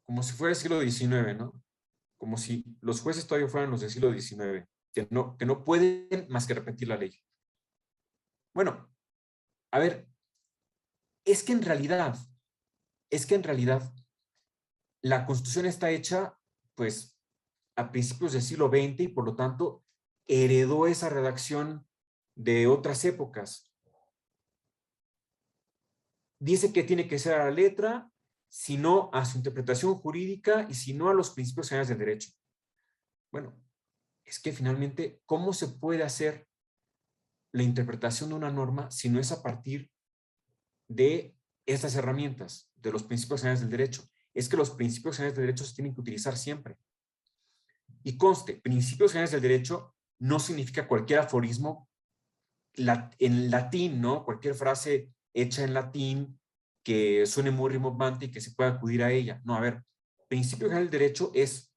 como si fuera el siglo XIX, ¿no? Como si los jueces todavía fueran los del siglo XIX, que no pueden más que repetir la ley. Bueno, a ver, es que en realidad, la Constitución está hecha, pues, a principios del siglo XX y por lo tanto heredó esa redacción de otras épocas. Dice que tiene que ser a la letra, si no a su interpretación jurídica y si no a los principios generales del derecho. Bueno, es que finalmente, ¿cómo se puede hacer la interpretación de una norma si no es a partir de estas herramientas, de los principios generales del derecho? Es que los principios generales del derecho se tienen que utilizar siempre. Y conste, principios generales del derecho no significa cualquier aforismo en latín, ¿no? Cualquier frase hecha en latín que suene muy rimbombante y que se pueda acudir a ella. No, a ver, principio general del derecho es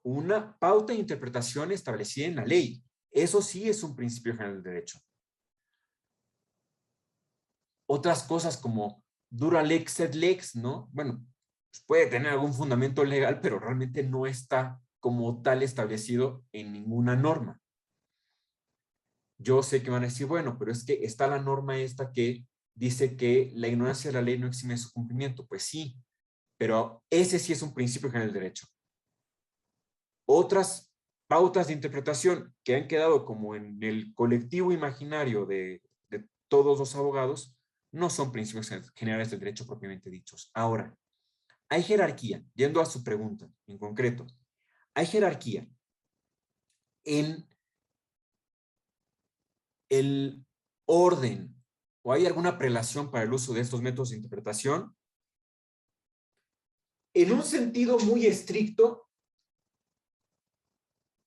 una pauta de interpretación establecida en la ley. Eso sí es un principio general del derecho. Otras cosas como dura lex sed lex, ¿no? Bueno, pues puede tener algún fundamento legal, pero realmente no está como tal establecido en ninguna norma. Yo sé que van a decir, bueno, pero es que está la norma esta que dice que la ignorancia de la ley no exime su cumplimiento. Pues sí, pero ese sí es un principio general del derecho. Otras pautas de interpretación que han quedado como en el colectivo imaginario de todos los abogados no son principios generales del derecho propiamente dichos. Ahora, hay jerarquía, yendo a su pregunta en concreto, hay jerarquía en el orden o hay alguna prelación para el uso de estos métodos de interpretación. En un sentido muy estricto,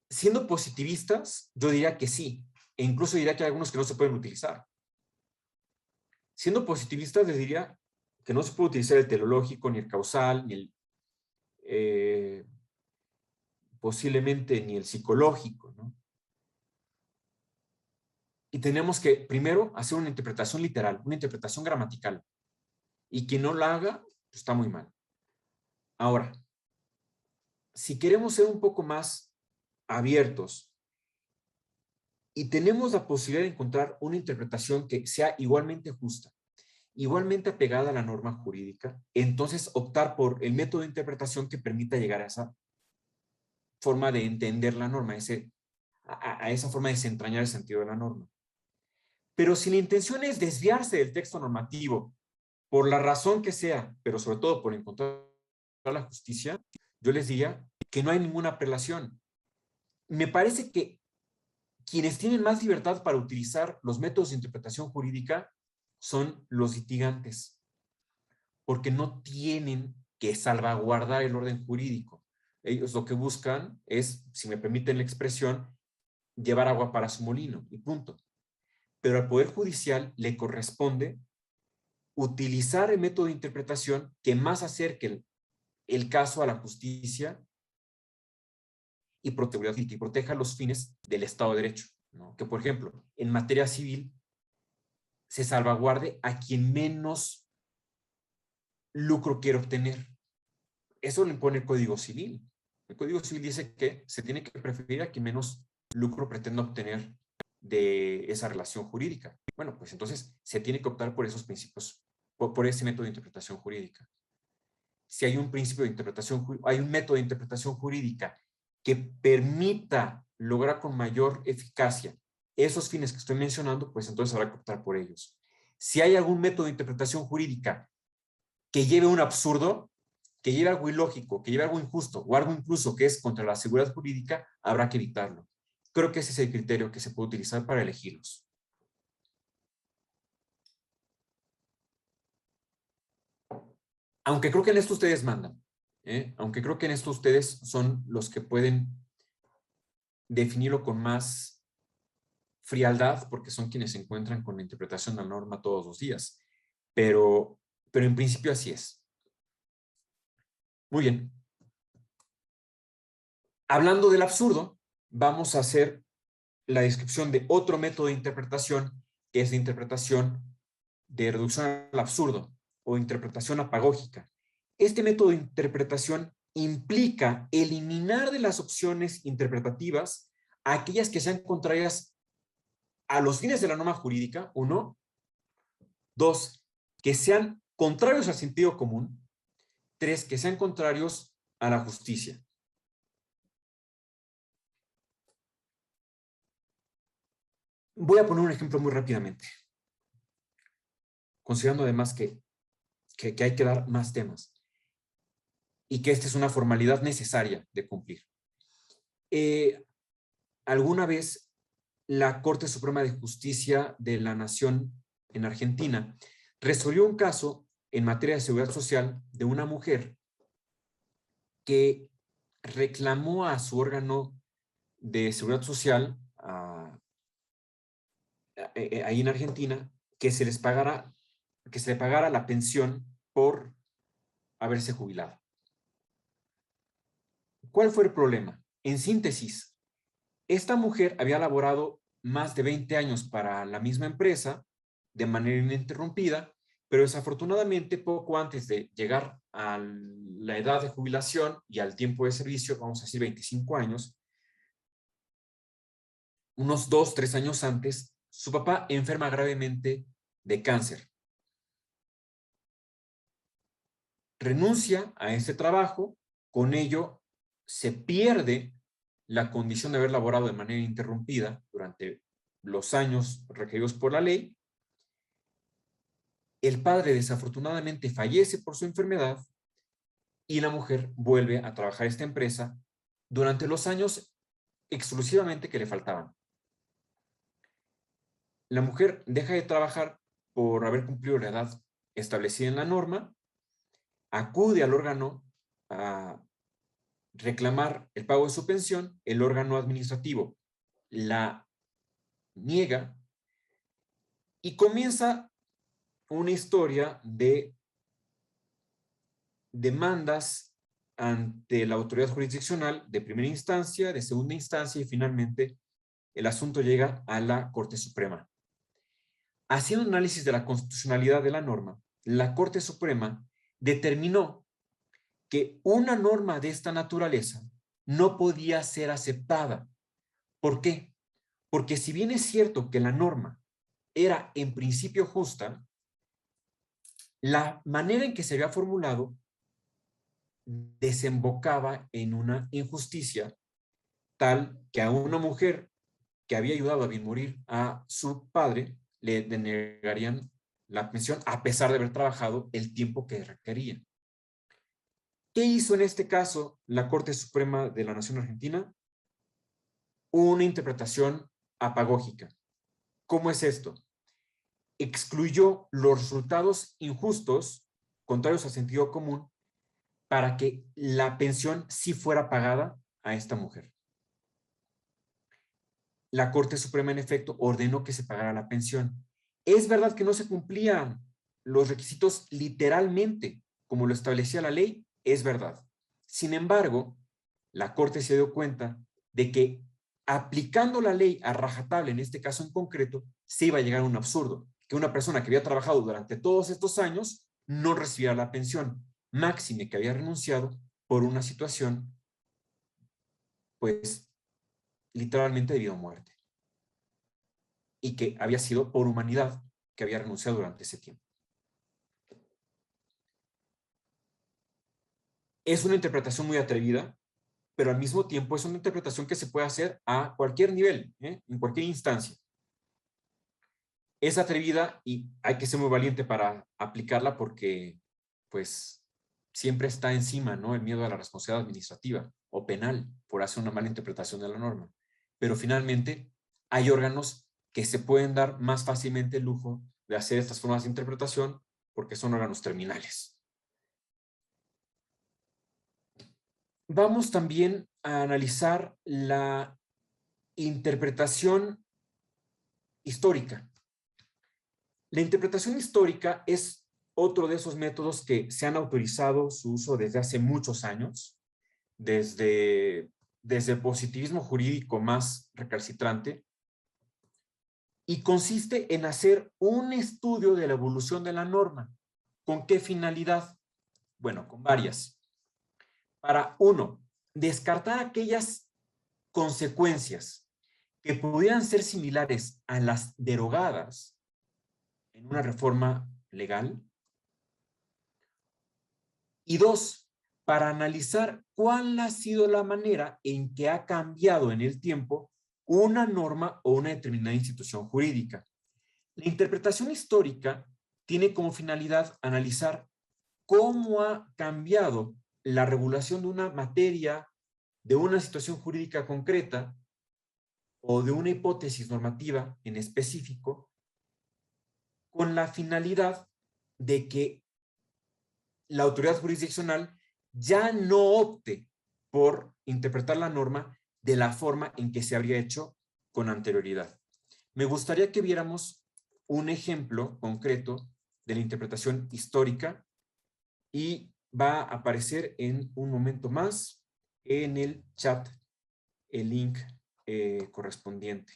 siendo positivistas, yo diría que sí, e incluso diría que hay algunos que no se pueden utilizar. Siendo positivistas, les diría que no se puede utilizar el teleológico, ni el causal, ni el posiblemente ni el psicológico, ¿no? Y tenemos que primero hacer una interpretación literal, una interpretación gramatical. Y quien no la haga, pues está muy mal. Ahora, si queremos ser un poco más abiertos y tenemos la posibilidad de encontrar una interpretación que sea igualmente justa, igualmente apegada a la norma jurídica, entonces optar por el método de interpretación que permita llegar a esa forma de entender la norma, a esa forma de desentrañar el sentido de la norma. Pero si la intención es desviarse del texto normativo, por la razón que sea, pero sobre todo por encontrar la justicia, yo les diría que no hay ninguna apelación. Me parece que quienes tienen más libertad para utilizar los métodos de interpretación jurídica son los litigantes, porque no tienen que salvaguardar el orden jurídico. Ellos lo que buscan es, si me permiten la expresión, llevar agua para su molino y punto. Pero al Poder Judicial le corresponde utilizar el método de interpretación que más acerque el caso a la justicia y proteja los fines del Estado de Derecho, ¿no? Que, por ejemplo, en materia civil se salvaguarde a quien menos lucro quiere obtener. Eso lo impone el Código Civil. El Código Civil dice que se tiene que preferir a quien menos lucro pretenda obtener de esa relación jurídica. Bueno, pues entonces se tiene que optar por esos principios, por ese método de interpretación jurídica. Si hay un principio de interpretación, hay un método de interpretación jurídica que permita lograr con mayor eficacia esos fines que estoy mencionando, pues entonces habrá que optar por ellos. Si hay algún método de interpretación jurídica que lleve un absurdo, que lleve algo ilógico, que lleve algo injusto o algo incluso que es contra la seguridad jurídica, habrá que evitarlo. Creo que ese es el criterio que se puede utilizar para elegirlos. Aunque creo que en esto ustedes mandan, aunque creo que en esto ustedes son los que pueden definirlo con más frialdad, porque son quienes se encuentran con la interpretación de la norma todos los días. Pero en principio así es. Muy bien. Hablando del absurdo, vamos a hacer la descripción de otro método de interpretación, que es la interpretación de reducción al absurdo o interpretación apagógica. Este método de interpretación implica eliminar de las opciones interpretativas aquellas que sean contrarias a los fines de la norma jurídica, 1. 2, que sean contrarios al sentido común. 3, que sean contrarios a la justicia. Voy a poner un ejemplo muy rápidamente, considerando además que hay que dar más temas y que esta es una formalidad necesaria de cumplir. Alguna vez la Corte Suprema de Justicia de la Nación en Argentina resolvió un caso en materia de seguridad social de una mujer que reclamó a su órgano de seguridad social ahí en Argentina que se le pagara la pensión por haberse jubilado. ¿Cuál fue el problema? En síntesis, esta mujer había laborado más de 20 años para la misma empresa de manera ininterrumpida, pero desafortunadamente poco antes de llegar a la edad de jubilación y al tiempo de servicio, vamos a decir 25 años, unos 2, 3 años antes, su papá enferma gravemente de cáncer. Renuncia a ese trabajo, con ello se pierde la condición de haber laborado de manera interrumpida durante los años requeridos por la ley. El padre desafortunadamente fallece por su enfermedad y la mujer vuelve a trabajar esta empresa durante los años exclusivamente que le faltaban. La mujer deja de trabajar por haber cumplido la edad establecida en la norma, acude al órgano a reclamar el pago de su pensión, el órgano administrativo la niega y comienza una historia de demandas ante la autoridad jurisdiccional de primera instancia, de segunda instancia y finalmente el asunto llega a la Corte Suprema. Haciendo un análisis de la constitucionalidad de la norma, la Corte Suprema determinó que una norma de esta naturaleza no podía ser aceptada. ¿Por qué? Porque si bien es cierto que la norma era en principio justa, la manera en que se había formulado desembocaba en una injusticia tal que a una mujer que había ayudado a bien morir a su padre le denegarían la pensión a pesar de haber trabajado el tiempo que requería. ¿Qué hizo en este caso la Corte Suprema de la Nación Argentina? Una interpretación apagógica. ¿Cómo es esto? Excluyó los resultados injustos, contrarios al sentido común, para que la pensión sí fuera pagada a esta mujer. La Corte Suprema, en efecto, ordenó que se pagara la pensión. Es verdad que no se cumplía los requisitos literalmente, como lo establecía la ley, es verdad. Sin embargo, la Corte se dio cuenta de que aplicando la ley a rajatabla, en este caso en concreto, se iba a llegar a un absurdo, que una persona que había trabajado durante todos estos años no recibiera la pensión, máxime que había renunciado por una situación, pues, literalmente debido a muerte, y que había sido por humanidad que había renunciado durante ese tiempo. Es una interpretación muy atrevida, pero al mismo tiempo es una interpretación que se puede hacer a cualquier nivel, en cualquier instancia. Es atrevida y hay que ser muy valiente para aplicarla porque, pues, siempre está encima, ¿no? El miedo a la responsabilidad administrativa o penal por hacer una mala interpretación de la norma. Pero finalmente hay órganos que se pueden dar más fácilmente el lujo de hacer estas formas de interpretación porque son órganos terminales. Vamos también a analizar la interpretación histórica. La interpretación histórica es otro de esos métodos que se han autorizado su uso desde hace muchos años, desde el positivismo jurídico más recalcitrante, y consiste en hacer un estudio de la evolución de la norma. ¿Con qué finalidad? Bueno, con varias. Para, uno, descartar aquellas consecuencias que pudieran ser similares a las derogadas en una reforma legal. Y dos, para analizar cuál ha sido la manera en que ha cambiado en el tiempo una norma o una determinada institución jurídica. La interpretación histórica tiene como finalidad analizar cómo ha cambiado la regulación de una materia, de una situación jurídica concreta o de una hipótesis normativa en específico, con la finalidad de que la autoridad jurisdiccional ya no opte por interpretar la norma de la forma en que se habría hecho con anterioridad. Me gustaría que viéramos un ejemplo concreto de la interpretación histórica y va a aparecer en un momento más en el chat el link correspondiente.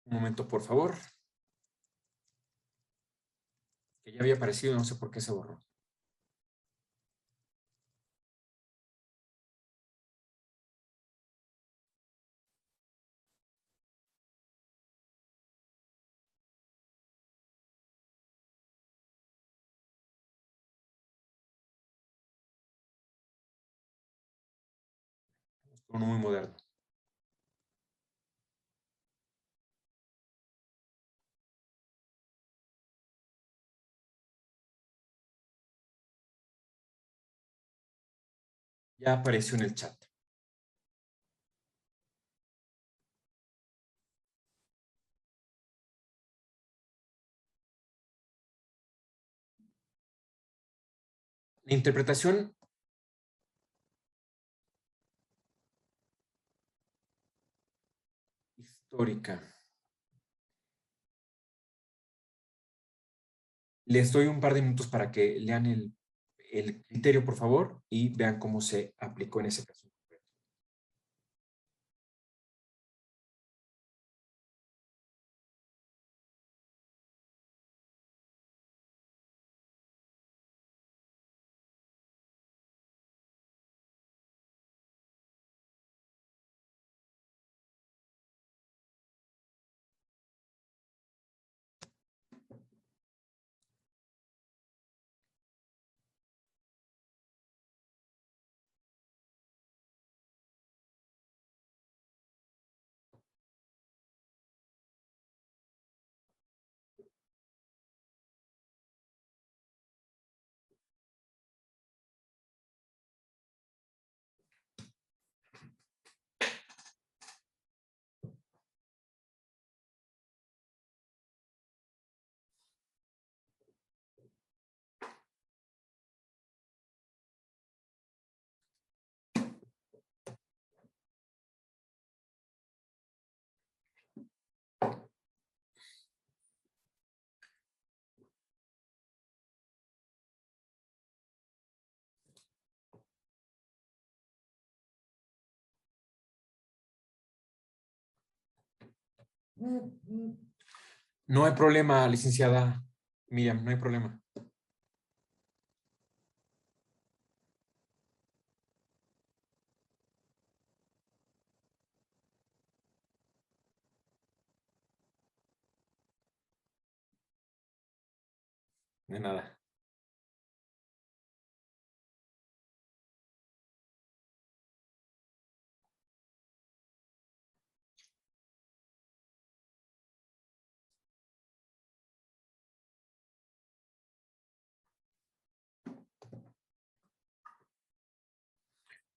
Un momento, por favor. Que ya había aparecido, no sé por qué se borró. Uno muy moderno. Ya apareció en el chat. La interpretación histórica. Les doy un par de minutos para que lean el criterio, por favor, y vean cómo se aplicó en ese caso. No hay problema, licenciada Miriam, no hay problema. De nada.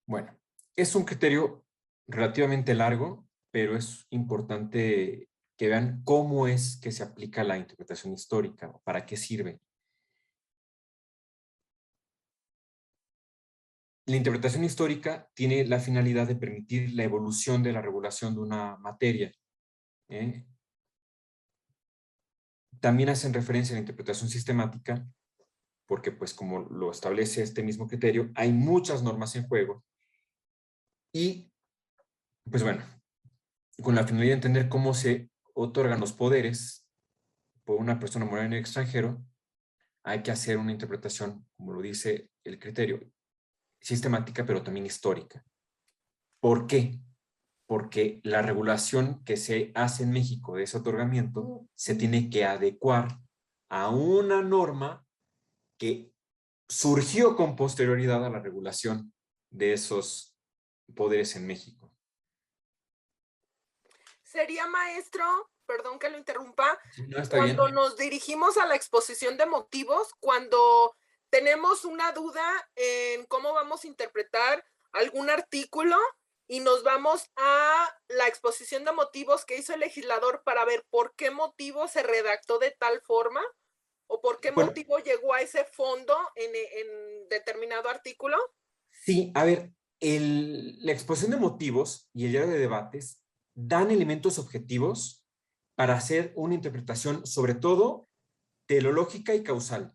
Bueno, es un criterio relativamente largo, pero es importante que vean cómo es que se aplica la interpretación histórica, o para qué sirve. La interpretación histórica tiene la finalidad de permitir la evolución de la regulación de una materia. También hacen referencia a la interpretación sistemática, porque pues como lo establece este mismo criterio, hay muchas normas en juego. Y pues bueno, con la finalidad de entender cómo se otorgan los poderes por una persona moral en el extranjero, hay que hacer una interpretación, como lo dice el criterio, sistemática, pero también histórica. ¿Por qué? Porque la regulación que se hace en México de ese otorgamiento se tiene que adecuar a una norma que surgió con posterioridad a la regulación de esos poderes en México. Sería, maestro, perdón que lo interrumpa, Sí, no, está cuando bien. nos dirigimos a la exposición de motivos, cuando tenemos una duda en cómo vamos a interpretar algún artículo y nos vamos a la exposición de motivos que hizo el legislador para ver por qué motivo se redactó de tal forma o por qué Bueno, motivo llegó a ese fondo en determinado artículo. sí, a ver, la exposición de motivos y el diario de debates dan elementos objetivos para hacer una interpretación, sobre todo, teleológica y causal.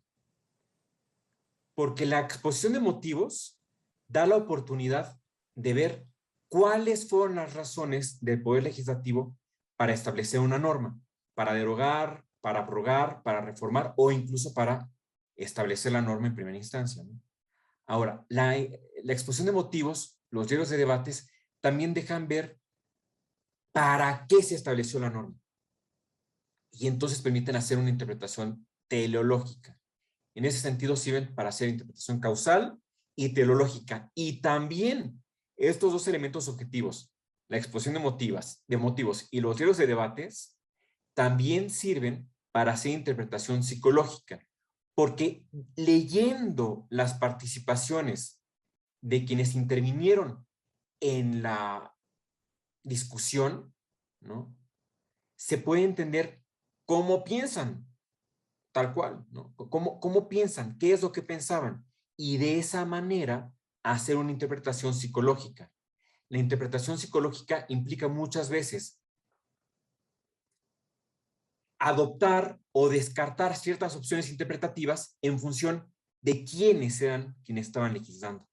Porque la exposición de motivos da la oportunidad de ver cuáles fueron las razones del Poder Legislativo para establecer una norma, para derogar, para abrogar, para reformar o incluso para establecer la norma en primera instancia, ¿no? Ahora, la exposición de motivos, los diarios de debates, también dejan ver para qué se estableció la norma. Y entonces permiten hacer una interpretación teleológica. En ese sentido sirven para hacer interpretación causal y teleológica. Y también estos dos elementos objetivos, la exposición de motivos y los diarios de debates, también sirven para hacer interpretación psicológica. Porque leyendo las participaciones de quienes intervinieron en la discusión, ¿no? Se puede entender cómo piensan, tal cual, ¿no? ¿Cómo piensan? ¿Qué es lo que pensaban? Y de esa manera hacer una interpretación psicológica. La interpretación psicológica implica muchas veces adoptar o descartar ciertas opciones interpretativas en función de quiénes eran quienes estaban legislando.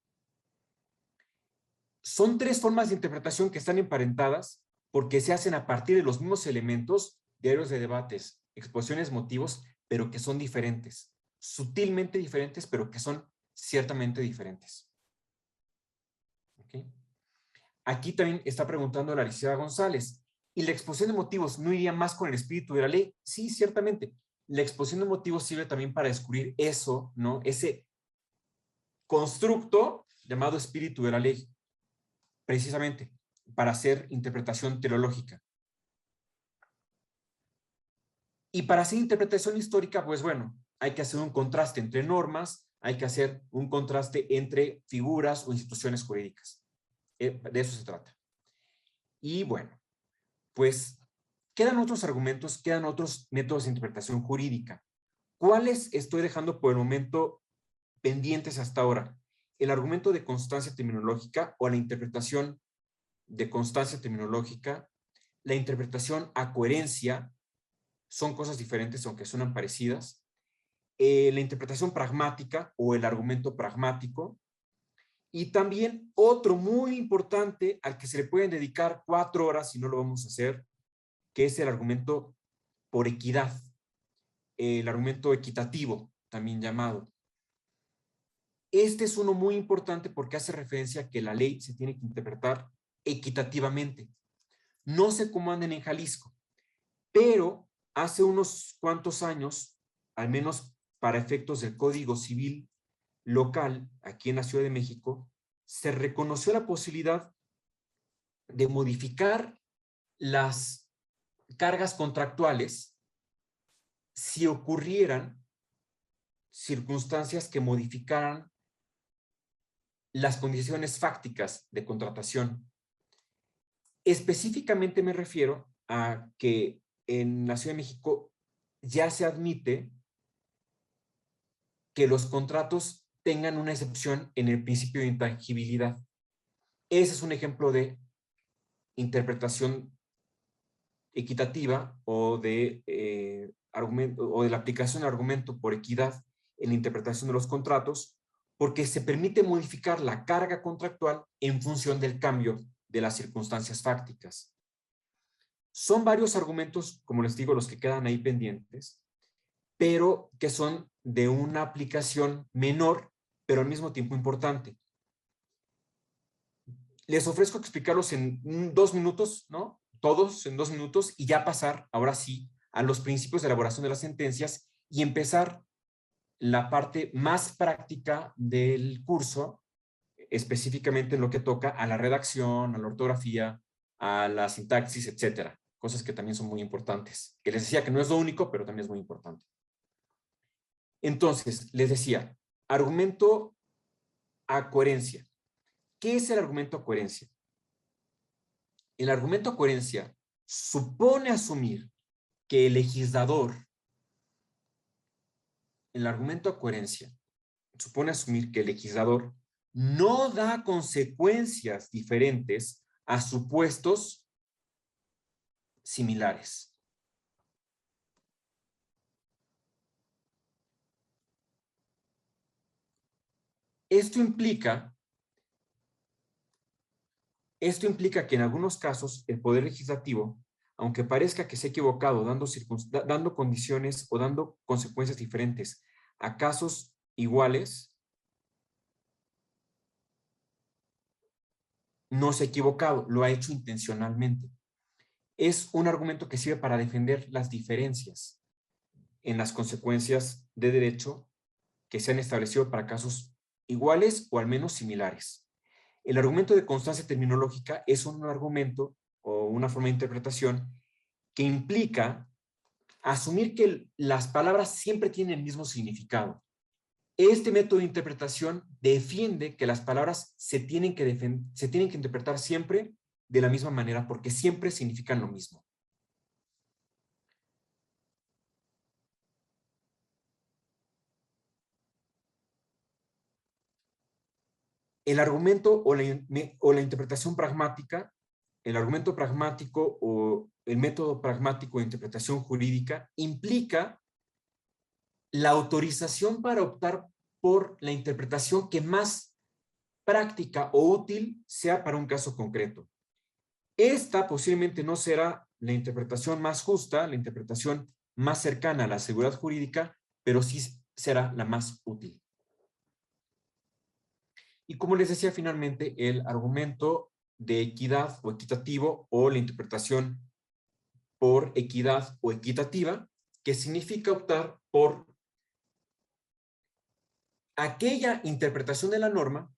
Son tres formas de interpretación que están emparentadas porque se hacen a partir de los mismos elementos, diarios de debates, exposiciones, motivos, pero que son diferentes, sutilmente diferentes, pero que son ciertamente diferentes. ¿Okay? Aquí también está preguntando la licenciada González, ¿y la exposición de motivos no iría más con el espíritu de la ley? Sí, ciertamente. La exposición de motivos sirve también para descubrir eso, ¿no? Ese constructo llamado espíritu de la ley, precisamente para hacer interpretación teleológica. Y para hacer interpretación histórica, pues bueno, hay que hacer un contraste entre normas, hay que hacer un contraste entre figuras o instituciones jurídicas. De eso se trata. Y bueno, pues quedan otros argumentos, quedan otros métodos de interpretación jurídica. ¿Cuáles estoy dejando por el momento pendientes hasta ahora? El argumento de constancia terminológica o la interpretación de constancia terminológica, la interpretación a coherencia, son cosas diferentes aunque suenan parecidas. La interpretación pragmática o el argumento pragmático. Y también otro muy importante al que se le pueden dedicar 4 horas si no lo vamos a hacer, que es el argumento por equidad, el argumento equitativo, también llamado. Este es uno muy importante porque hace referencia a que la ley se tiene que interpretar equitativamente. No sé cómo anden en Jalisco, pero hace unos cuantos años, al menos para efectos del Código Civil local, aquí en la Ciudad de México, se reconoció la posibilidad de modificar las cargas contractuales si ocurrieran circunstancias que modificaran las condiciones fácticas de contratación. Específicamente me refiero a que en la Ciudad de México ya se admite que los contratos tengan una excepción en el principio de intangibilidad. Ese es un ejemplo de interpretación equitativa o de argumento o de la aplicación del argumento por equidad en la interpretación de los contratos, porque se permite modificar la carga contractual en función del cambio de las circunstancias fácticas. Son varios argumentos, como les digo, los que quedan ahí pendientes, pero que son de una aplicación menor, pero al mismo tiempo importante. Les ofrezco explicarlos en 2 minutos, ¿no? Todos en 2 minutos, y ya pasar, ahora sí, a los principios de elaboración de las sentencias y empezar la parte más práctica del curso, específicamente en lo que toca a la redacción, a la ortografía, a la sintaxis, etcétera. Cosas que también son muy importantes. Que les decía que no es lo único, pero también es muy importante. Entonces, les decía, argumento a coherencia. ¿Qué es el argumento a coherencia? El argumento a coherencia supone asumir que el legislador, el argumento a coherencia supone asumir que el legislador no da consecuencias diferentes a supuestos similares. Esto implica que en algunos casos el Poder Legislativo, aunque parezca que se ha equivocado dando condiciones o dando consecuencias diferentes a casos iguales, no se ha equivocado, lo ha hecho intencionalmente. Es un argumento que sirve para defender las diferencias en las consecuencias de derecho que se han establecido para casos iguales o al menos similares. El argumento de constancia terminológica es un argumento o una forma de interpretación que implica asumir que las palabras siempre tienen el mismo significado. Este método de interpretación defiende que las palabras se tienen que interpretar siempre de la misma manera porque siempre significan lo mismo. El argumento o la interpretación pragmática, el argumento pragmático o el método pragmático de interpretación jurídica implica la autorización para optar por la interpretación que más práctica o útil sea para un caso concreto. Esta posiblemente no será la interpretación más justa, la interpretación más cercana a la seguridad jurídica, pero sí será la más útil. Y como les decía finalmente, el argumento de equidad o equitativo o la interpretación por equidad o equitativa, que significa optar por aquella interpretación de la norma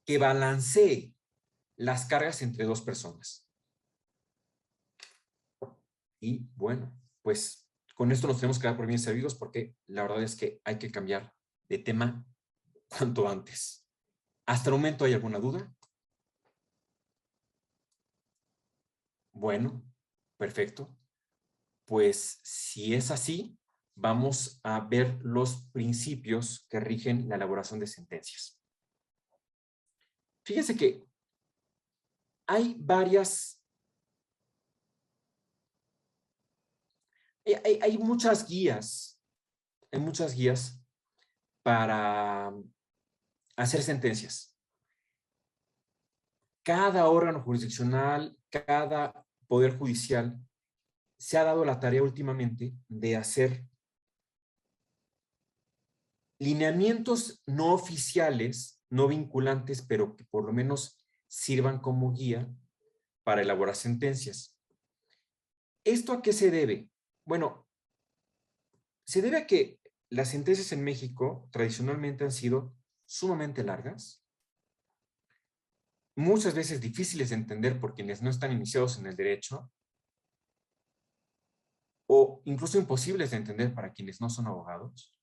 que balancee las cargas entre dos personas. Y bueno, pues con esto nos tenemos que dar por bien servidos porque la verdad es que hay que cambiar de tema cuanto antes. ¿Hasta el momento hay alguna duda? Bueno, perfecto. Pues si es así, vamos a ver los principios que rigen la elaboración de sentencias. Fíjense que hay hay muchas guías para hacer sentencias. cada órgano jurisdiccional, cada poder judicial se ha dado la tarea últimamente de hacer lineamientos no oficiales, no vinculantes, pero que por lo menos sirvan como guía para elaborar sentencias. ¿Esto a qué se debe? Bueno, se debe a que las sentencias en México tradicionalmente han sido sumamente largas, muchas veces difíciles de entender por quienes no están iniciados en el derecho, o incluso imposibles de entender para quienes no son abogados.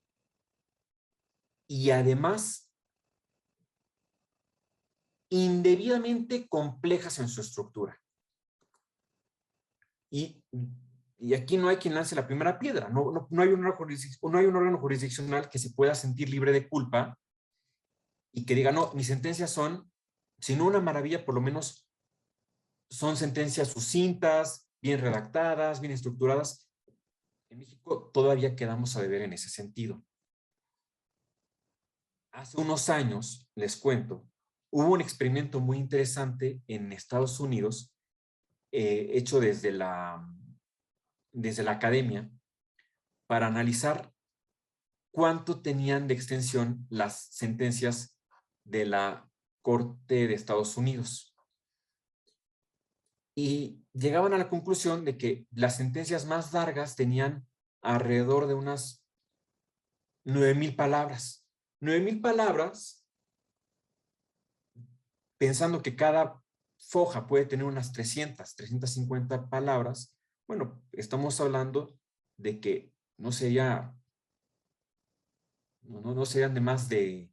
Y además, indebidamente complejas en su estructura. Y aquí no hay quien lance la primera piedra. No hay un órgano jurisdiccional que se pueda sentir libre de culpa y que diga, no, mis sentencias son, si no una maravilla, por lo menos son sentencias sucintas, bien redactadas, bien estructuradas. En México todavía quedamos a deber en ese sentido. Hace unos años, les cuento, hubo un experimento muy interesante en Estados Unidos, hecho desde la academia, para analizar cuánto tenían de extensión las sentencias de la Corte de Estados Unidos. Y llegaban a la conclusión de que las sentencias más largas tenían alrededor de unas 9,000 palabras. 9,000 palabras, pensando que cada foja puede tener unas 350 palabras. Bueno, estamos hablando de que no serían de más de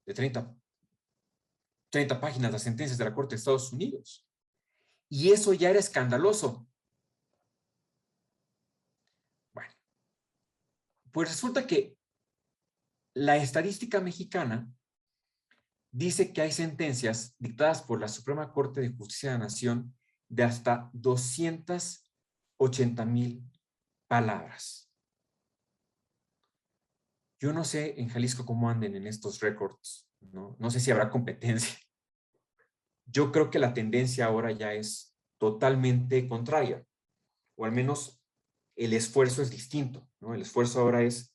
30 páginas las sentencias de la Corte de Estados Unidos. Y eso ya era escandaloso. Bueno, pues resulta que la estadística mexicana dice que hay sentencias dictadas por la Suprema Corte de Justicia de la Nación de hasta 280,000 palabras. Yo no sé en Jalisco cómo anden en estos récords, ¿no? No sé si habrá competencia. Yo creo que la tendencia ahora ya es totalmente contraria, o al menos el esfuerzo es distinto, ¿no? El esfuerzo ahora es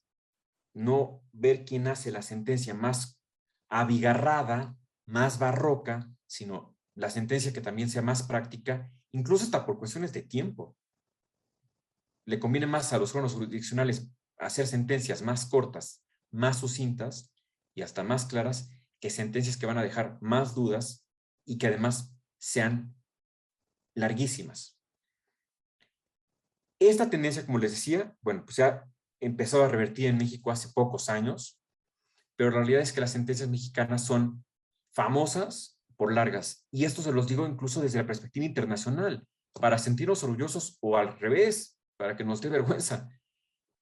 no ver quién hace la sentencia más abigarrada, más barroca, sino la sentencia que también sea más práctica, incluso hasta por cuestiones de tiempo. Le conviene más a los órganos jurisdiccionales hacer sentencias más cortas, más sucintas y hasta más claras que sentencias que van a dejar más dudas y que además sean larguísimas. Esta tendencia, como les decía, bueno, pues se ha empezado a revertir en México hace pocos años, pero la realidad es que las sentencias mexicanas son famosas por largas. Y esto se los digo incluso desde la perspectiva internacional, para sentirnos orgullosos o al revés, para que nos dé vergüenza.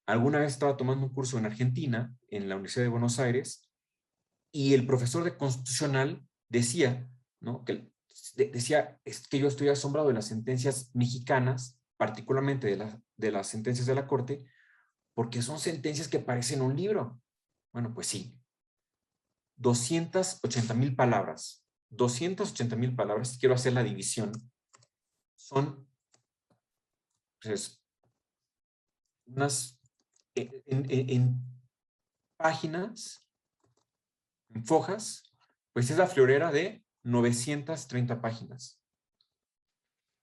Alguna vez estaba tomando un curso en Argentina, en la Universidad de Buenos Aires, y el profesor de constitucional decía, ¿no? Decía, es que yo estoy asombrado de las sentencias mexicanas, particularmente de las sentencias de la Corte, porque son sentencias que parecen un libro. Bueno, pues sí. 280,000 palabras. 280,000 palabras, quiero hacer la división. Son, pues, unas, en páginas, en fojas, pues es la florera de 930 páginas.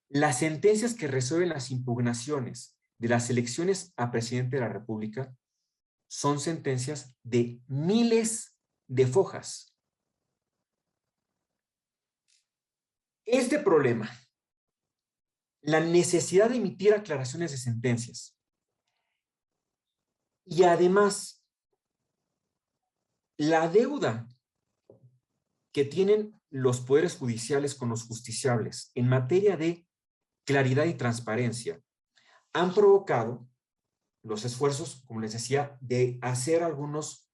Las sentencias que resuelven las impugnaciones de las elecciones a presidente de la República son sentencias de miles de fojas. Este problema, la necesidad de emitir aclaraciones de sentencias y además la deuda que tienen los poderes judiciales con los justiciables en materia de claridad y transparencia han provocado los esfuerzos, como les decía, de hacer algunos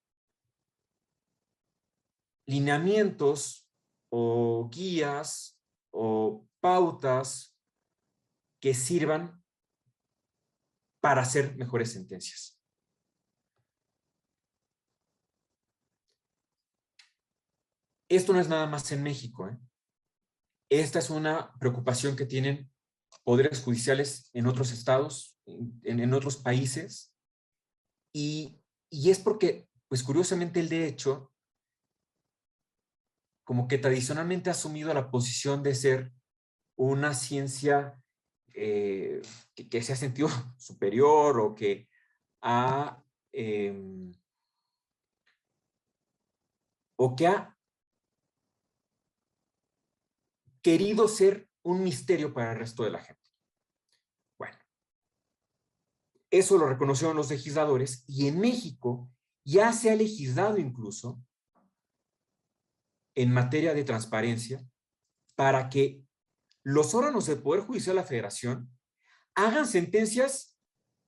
lineamientos o guías o pautas que sirvan para hacer mejores sentencias. Esto no es nada más en México, ¿eh? esta es una preocupación que tienen poderes judiciales en otros estados, en otros países, y es porque, pues curiosamente, el derecho como que tradicionalmente ha asumido la posición de ser una ciencia que se ha sentido superior o que ha querido ser un misterio para el resto de la gente. Bueno, eso lo reconocieron los legisladores y en México ya se ha legislado incluso en materia de transparencia para que los órganos del Poder Judicial de la Federación hagan sentencias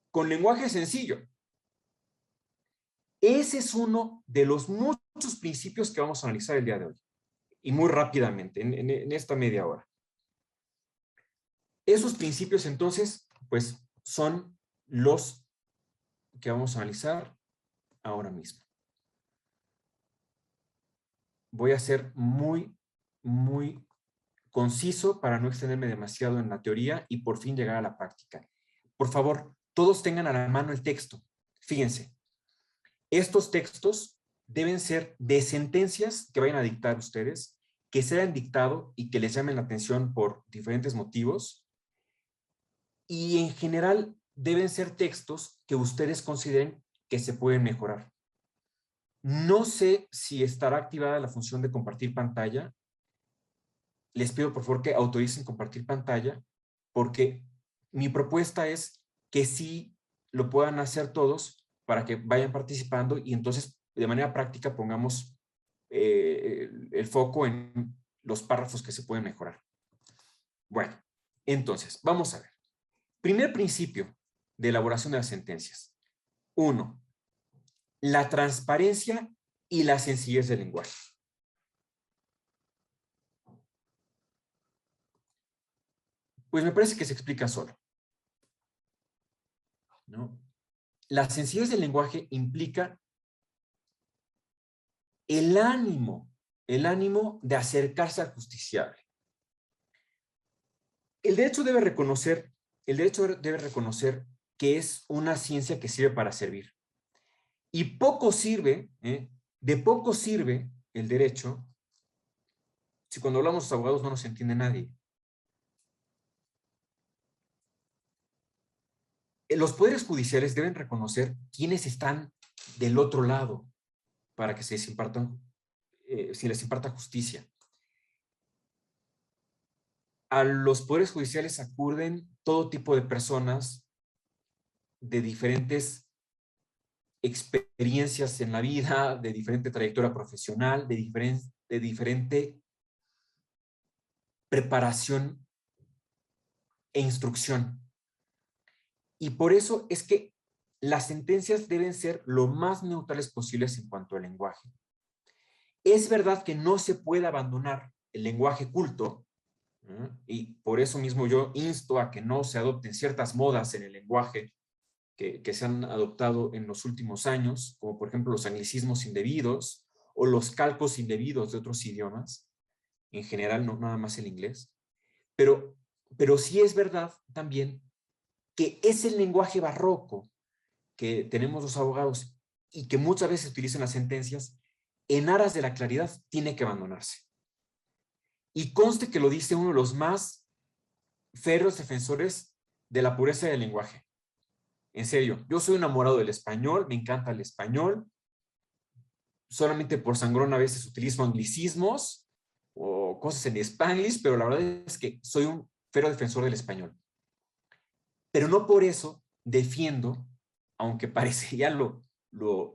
con lenguaje sencillo. Ese es uno de los muchos principios que vamos a analizar el día de hoy. Y muy rápidamente, en esta media hora. Esos principios, entonces, pues, son los que vamos a analizar ahora mismo. Voy a ser muy conciso para no extenderme demasiado en la teoría y por fin llegar a la práctica. Por favor, todos tengan a la mano el texto. Fíjense, estos textos deben ser de sentencias que vayan a dictar ustedes, que se hayan dictado y que les llamen la atención por diferentes motivos. Y en general deben ser textos que ustedes consideren que se pueden mejorar. No sé si estará activada la función de compartir pantalla. Les pido por favor que autoricen compartir pantalla, porque mi propuesta es que sí lo puedan hacer todos para que vayan participando y entonces de manera práctica pongamos el foco en los párrafos que se pueden mejorar. Bueno, entonces, vamos a ver. Primer principio de elaboración de las sentencias. 1. La transparencia y la sencillez del lenguaje. Pues me parece que se explica solo, ¿no? La sencillez del lenguaje implica el ánimo de acercarse al justiciable. El derecho debe reconocer que es una ciencia que sirve para servir. Y poco sirve, de poco sirve el derecho si cuando hablamos los abogados no nos entiende nadie. Los poderes judiciales deben reconocer quiénes están del otro lado para que se les imparta justicia. A los poderes judiciales acuden todo tipo de personas de diferentes experiencias en la vida, de diferente trayectoria profesional, de diferente preparación e instrucción. Y por eso es que las sentencias deben ser lo más neutrales posibles en cuanto al lenguaje. Es verdad que no se puede abandonar el lenguaje culto, y por eso mismo yo insto a que no se adopten ciertas modas en el lenguaje que se han adoptado en los últimos años, como por ejemplo los anglicismos indebidos o los calcos indebidos de otros idiomas, en general, no nada más el inglés, pero sí es verdad también que ese lenguaje barroco que tenemos los abogados y que muchas veces utilizan las sentencias, en aras de la claridad, tiene que abandonarse. Y conste que lo dice uno de los más férreos defensores de la pureza del lenguaje. En serio, yo soy enamorado del español, me encanta el español. Solamente por sangrón a veces utilizo anglicismos o cosas en Spanglish, pero la verdad es que soy un férreo defensor del español. Pero no por eso defiendo, aunque parecería lo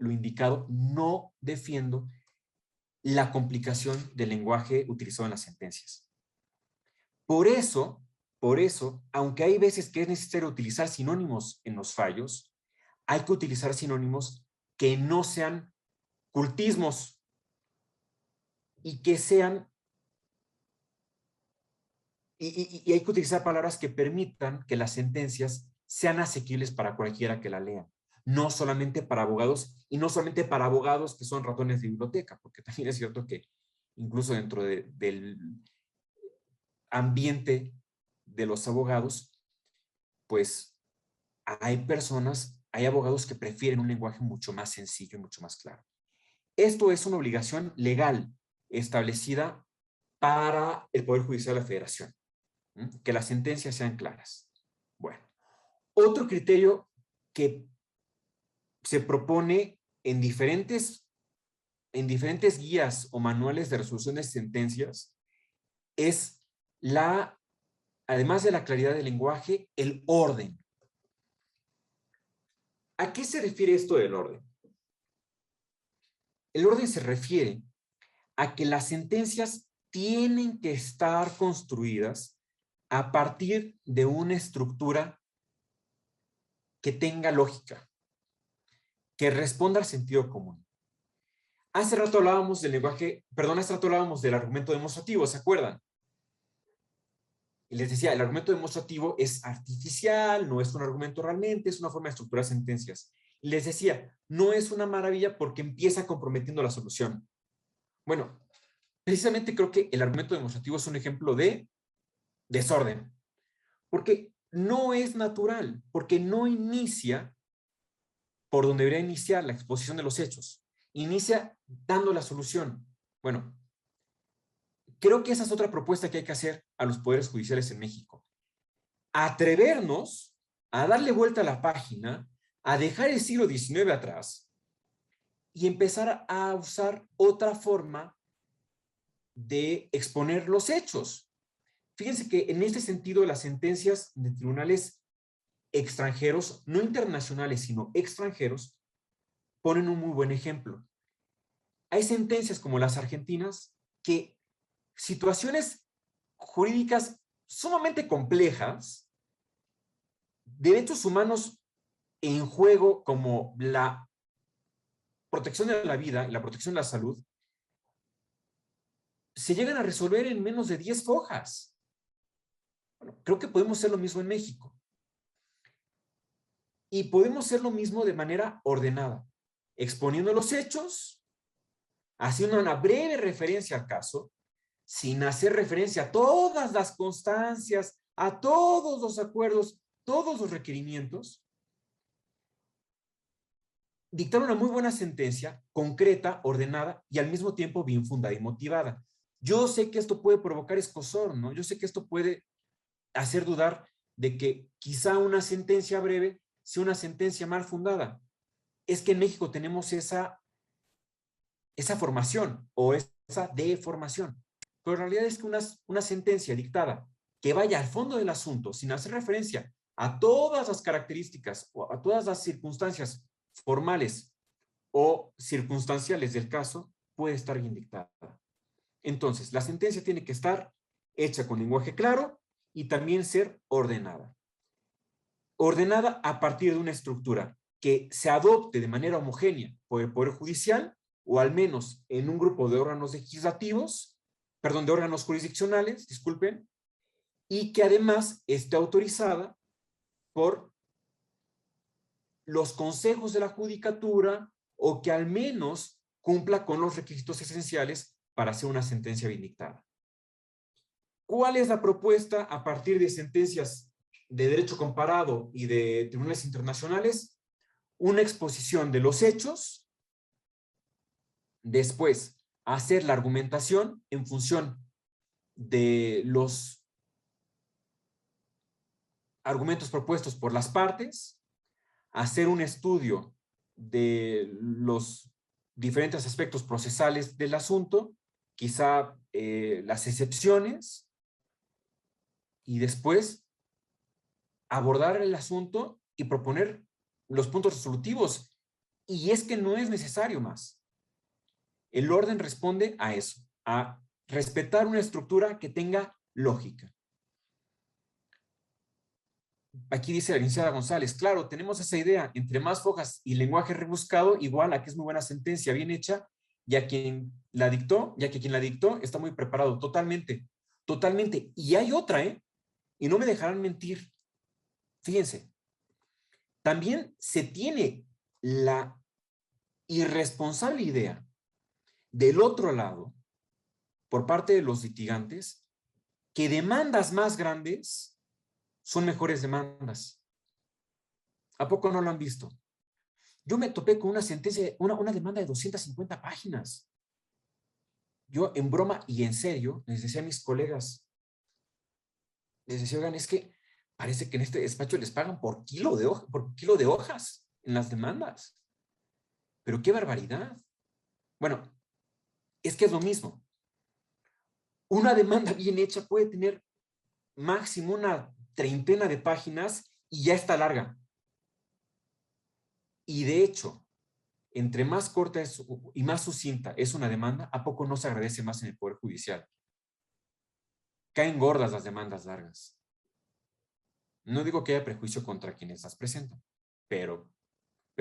indicado, no defiendo la complicación del lenguaje utilizado en las sentencias. Por eso, aunque hay veces que es necesario utilizar sinónimos en los fallos, hay que utilizar sinónimos que no sean cultismos y que sean, y hay que utilizar palabras que permitan que las sentencias sean asequibles para cualquiera que la lea. No solamente para abogados, y no solamente para abogados que son ratones de biblioteca, porque también es cierto que incluso dentro del ambiente de los abogados, pues hay abogados que prefieren un lenguaje mucho más sencillo y mucho más claro. Esto es una obligación legal establecida para el Poder Judicial de la Federación, que las sentencias sean claras. Bueno, otro criterio que se propone en diferentes guías o manuales de resolución de sentencias es además de la claridad del lenguaje, el orden. ¿A qué se refiere esto del orden? El orden se refiere a que las sentencias tienen que estar construidas a partir de una estructura que tenga lógica, que responda al sentido común. Hace rato hablábamos del argumento demostrativo, ¿se acuerdan? Y les decía, el argumento demostrativo es artificial, no es un argumento realmente, es una forma de estructurar sentencias. Y les decía, no es una maravilla porque empieza comprometiendo la solución. Bueno, precisamente creo que el argumento demostrativo es un ejemplo de desorden, porque no es natural, porque no inicia por donde debería iniciar la exposición de los hechos. Inicia dando la solución. Bueno, creo que esa es otra propuesta que hay que hacer a los poderes judiciales en México. Atrevernos a darle vuelta a la página, a dejar el siglo XIX atrás y empezar a usar otra forma de exponer los hechos. Fíjense que en este sentido las sentencias de tribunales extranjeros, no internacionales, sino extranjeros, ponen un muy buen ejemplo. Hay sentencias como las argentinas que situaciones jurídicas sumamente complejas, derechos humanos en juego como la protección de la vida y la protección de la salud, se llegan a resolver en menos de 10 hojas. Bueno, creo que podemos hacer lo mismo en México. Y podemos hacer lo mismo de manera ordenada, exponiendo los hechos, haciendo una breve referencia al caso, sin hacer referencia a todas las constancias, a todos los acuerdos, todos los requerimientos, dictar una muy buena sentencia, concreta, ordenada y al mismo tiempo bien fundada y motivada. Yo sé que esto puede provocar escozor, ¿no? Yo sé que esto puede hacer dudar de que quizá una sentencia breve sea una sentencia mal fundada. Es que en México tenemos esa formación o esa deformación. Pero en realidad es que una sentencia dictada que vaya al fondo del asunto sin hacer referencia a todas las características o a todas las circunstancias formales o circunstanciales del caso, puede estar bien dictada. Entonces, la sentencia tiene que estar hecha con lenguaje claro y también ser ordenada. Ordenada a partir de una estructura que se adopte de manera homogénea por el Poder Judicial o al menos en un grupo de órganos legislativos, de órganos jurisdiccionales, disculpen, y que además esté autorizada por los consejos de la judicatura o que al menos cumpla con los requisitos esenciales para hacer una sentencia bien dictada. ¿Cuál es la propuesta a partir de sentencias de derecho comparado y de tribunales internacionales? Una exposición de los hechos, después hacer la argumentación en función de los argumentos propuestos por las partes, hacer un estudio de los diferentes aspectos procesales del asunto, quizá las excepciones, y después abordar el asunto y proponer los puntos resolutivos. Y es que no es necesario más. El orden responde a eso, a respetar una estructura que tenga lógica. Aquí dice la licenciada González, claro, tenemos esa idea, entre más hojas y lenguaje rebuscado, igual a que es muy buena sentencia, bien hecha, y a quien la dictó, ya que quien la dictó está muy preparado, totalmente, totalmente. Y hay otra, y no me dejarán mentir, fíjense, también se tiene la irresponsable idea del otro lado, por parte de los litigantes, que demandas más grandes son mejores demandas. ¿A poco no lo han visto? Yo me topé con una sentencia, una demanda de 250 páginas. Yo en broma y en serio les decía a mis colegas, les decía, oigan, es que parece que en este despacho les pagan por kilo de hojas en las demandas. Pero qué barbaridad. Bueno, es que es lo mismo. Una demanda bien hecha puede tener máximo una treintena de páginas y ya está larga. Y de hecho, entre más corta y más sucinta es una demanda, ¿a poco no se agradece más en el Poder Judicial? Caen gordas las demandas largas. No digo que haya prejuicio contra quienes las presentan, pero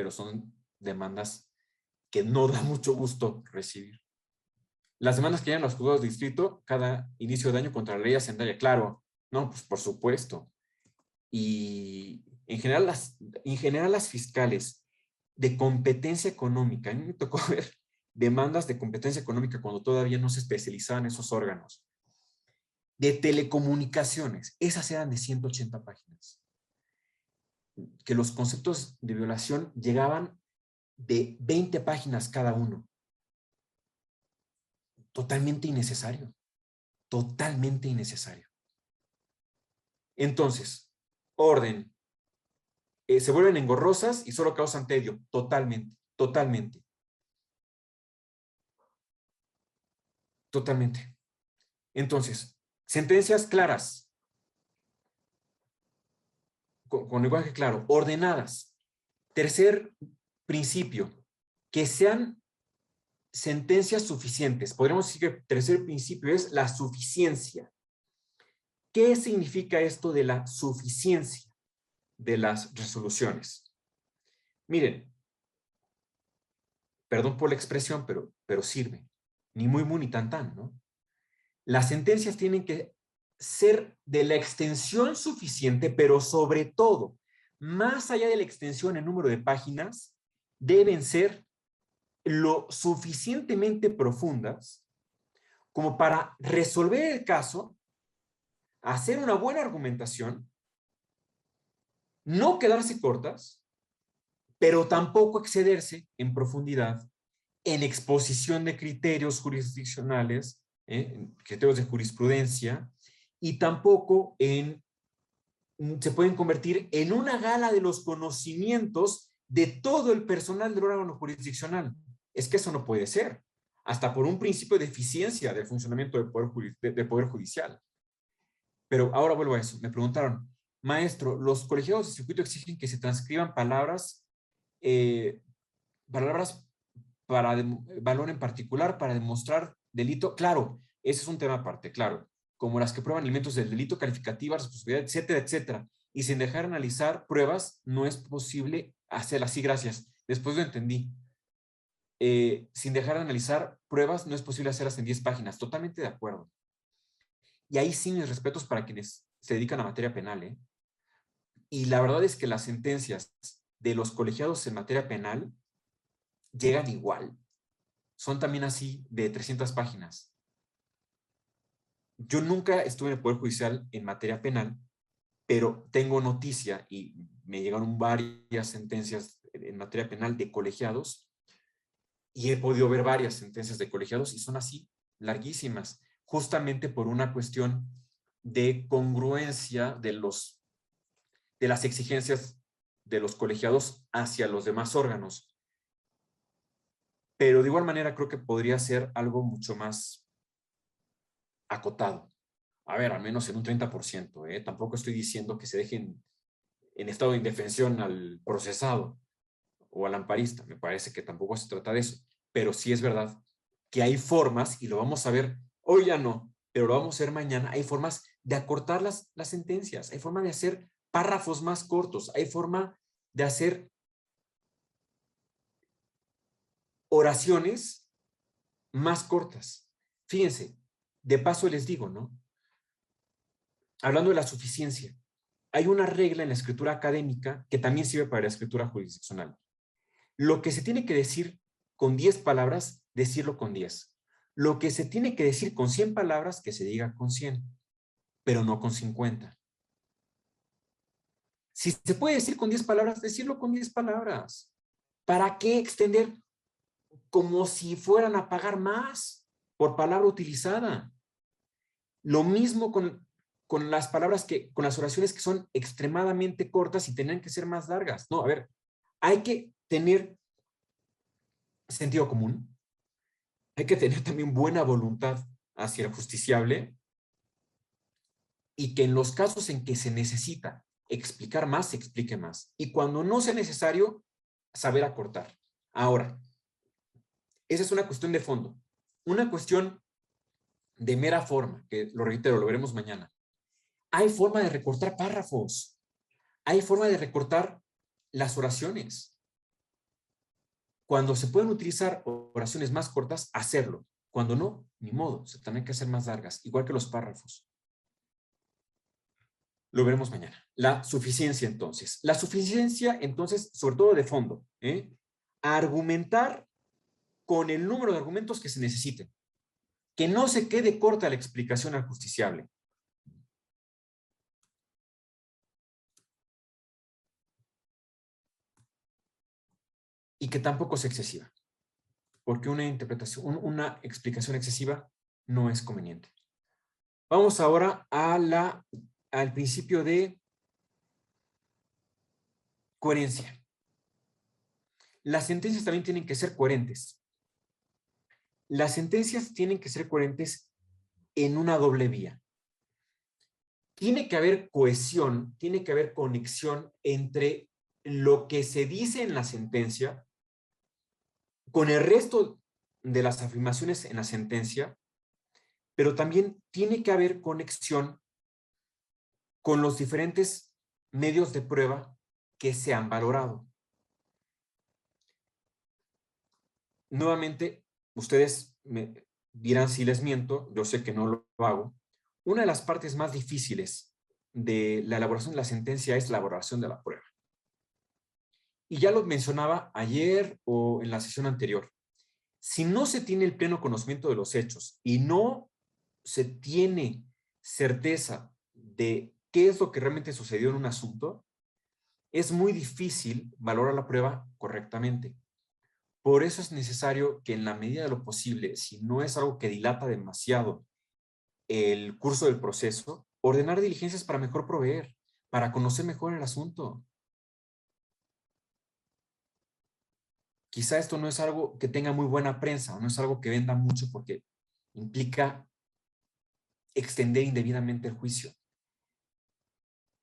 son demandas que no da mucho gusto recibir. Las demandas que llegan a los juzgados de distrito cada inicio de año contra la ley hacendaria, claro, no, pues por supuesto. Y en general las fiscales de competencia económica, a mí me tocó ver demandas de competencia económica cuando todavía no se especializaban esos órganos. De telecomunicaciones, esas eran de 180 páginas. Que los conceptos de violación llegaban de 20 páginas cada uno. Totalmente innecesario. Totalmente innecesario. Entonces, orden. Se vuelven engorrosas y solo causan tedio. Totalmente, totalmente. Totalmente. Entonces, sentencias claras. Con lenguaje claro. Ordenadas. Tercer principio. Que sean sentencias suficientes. Podríamos decir que el tercer principio es la suficiencia. ¿Qué significa esto de la suficiencia de las resoluciones? Miren, perdón por la expresión, pero sirve. Ni muy, muy, ni tan, tan, ¿no? Las sentencias tienen que ser de la extensión suficiente, pero sobre todo, más allá de la extensión en número de páginas, deben ser lo suficientemente profundas como para resolver el caso, hacer una buena argumentación, no quedarse cortas, pero tampoco excederse en profundidad en exposición de criterios jurisdiccionales, criterios de jurisprudencia, y tampoco se pueden convertir en una gala de los conocimientos de todo el personal del órgano jurisdiccional. Es que eso no puede ser, hasta por un principio de eficiencia del funcionamiento del Poder Judicial. Pero ahora vuelvo a eso. Me preguntaron, maestro, ¿los colegiados de circuito exigen que se transcriban palabras para valor en particular, para demostrar delito? Claro, ese es un tema aparte, claro. Como las que prueban elementos del delito, calificativa, responsabilidad, etcétera, etcétera. Y sin dejar analizar pruebas, no es posible hacerlas. Sí, gracias. Después lo entendí. Sin dejar de analizar pruebas, no es posible hacerlas en 10 páginas. Totalmente de acuerdo. Y ahí sí mis respetos para quienes se dedican a materia penal, ¿eh? Y la verdad es que las sentencias de los colegiados en materia penal llegan igual. Son también así de 300 páginas. Yo nunca estuve en el Poder Judicial en materia penal, pero tengo noticia y me llegaron varias sentencias en materia penal de colegiados y he podido ver varias sentencias de colegiados y son así, larguísimas, justamente por una cuestión de congruencia de las exigencias de los colegiados hacia los demás órganos. Pero de igual manera creo que podría ser algo mucho más acotado. A ver, al menos en un 30%, ¿eh? Tampoco estoy diciendo que se dejen en estado de indefensión al procesado o al amparista. Me parece que tampoco se trata de eso. Pero sí es verdad que hay formas, y lo vamos a ver, hoy ya no, pero lo vamos a ver mañana, hay formas de acortar las sentencias, hay forma de hacer párrafos más cortos, hay forma de hacer oraciones más cortas. Fíjense, de paso les digo, ¿no? Hablando de la suficiencia, hay una regla en la escritura académica que también sirve para la escritura jurisdiccional. Lo que se tiene que decir con 10 palabras, decirlo con 10. Lo que se tiene que decir con 100 palabras, que se diga con 100. pero no con 50. Si se puede decir con 10 palabras, decirlo con 10 palabras. ¿Para qué extender como si fueran a pagar más por palabra utilizada? Lo mismo con las palabras con las oraciones que son extremadamente cortas y tenían que ser más largas. No, a ver, hay que tener sentido común, hay que tener también buena voluntad hacia el justiciable y que en los casos en que se necesita explicar más, se explique más. Y cuando no sea necesario, saber acortar. Ahora, esa es una cuestión de fondo. Una cuestión de mera forma, que lo reitero, lo veremos mañana. Hay forma de recortar párrafos. Hay forma de recortar las oraciones. Cuando se pueden utilizar oraciones más cortas, hacerlo. Cuando no, ni modo, se tienen que hacer más largas, igual que los párrafos. Lo veremos mañana. La suficiencia, entonces. La suficiencia, entonces, sobre todo de fondo, argumentar con el número de argumentos que se necesiten. Que no se quede corta la explicación al justiciable. Y que tampoco sea excesiva. Porque una interpretación, una explicación excesiva no es conveniente. Vamos ahora al principio de coherencia. Las sentencias también tienen que ser coherentes. Las sentencias tienen que ser coherentes en una doble vía. Tiene que haber cohesión, tiene que haber conexión entre lo que se dice en la sentencia con el resto de las afirmaciones en la sentencia, pero también tiene que haber conexión con los diferentes medios de prueba que se han valorado. Nuevamente, ustedes me dirán si les miento, yo sé que no lo hago. Una de las partes más difíciles de la elaboración de la sentencia es la elaboración de la prueba. Y ya lo mencionaba ayer o en la sesión anterior. Si no se tiene el pleno conocimiento de los hechos y no se tiene certeza de qué es lo que realmente sucedió en un asunto, es muy difícil valorar la prueba correctamente. Por eso es necesario que en la medida de lo posible, si no es algo que dilata demasiado el curso del proceso, ordenar diligencias para mejor proveer, para conocer mejor el asunto. Quizá esto no es algo que tenga muy buena prensa, no es algo que venda mucho porque implica extender indebidamente el juicio.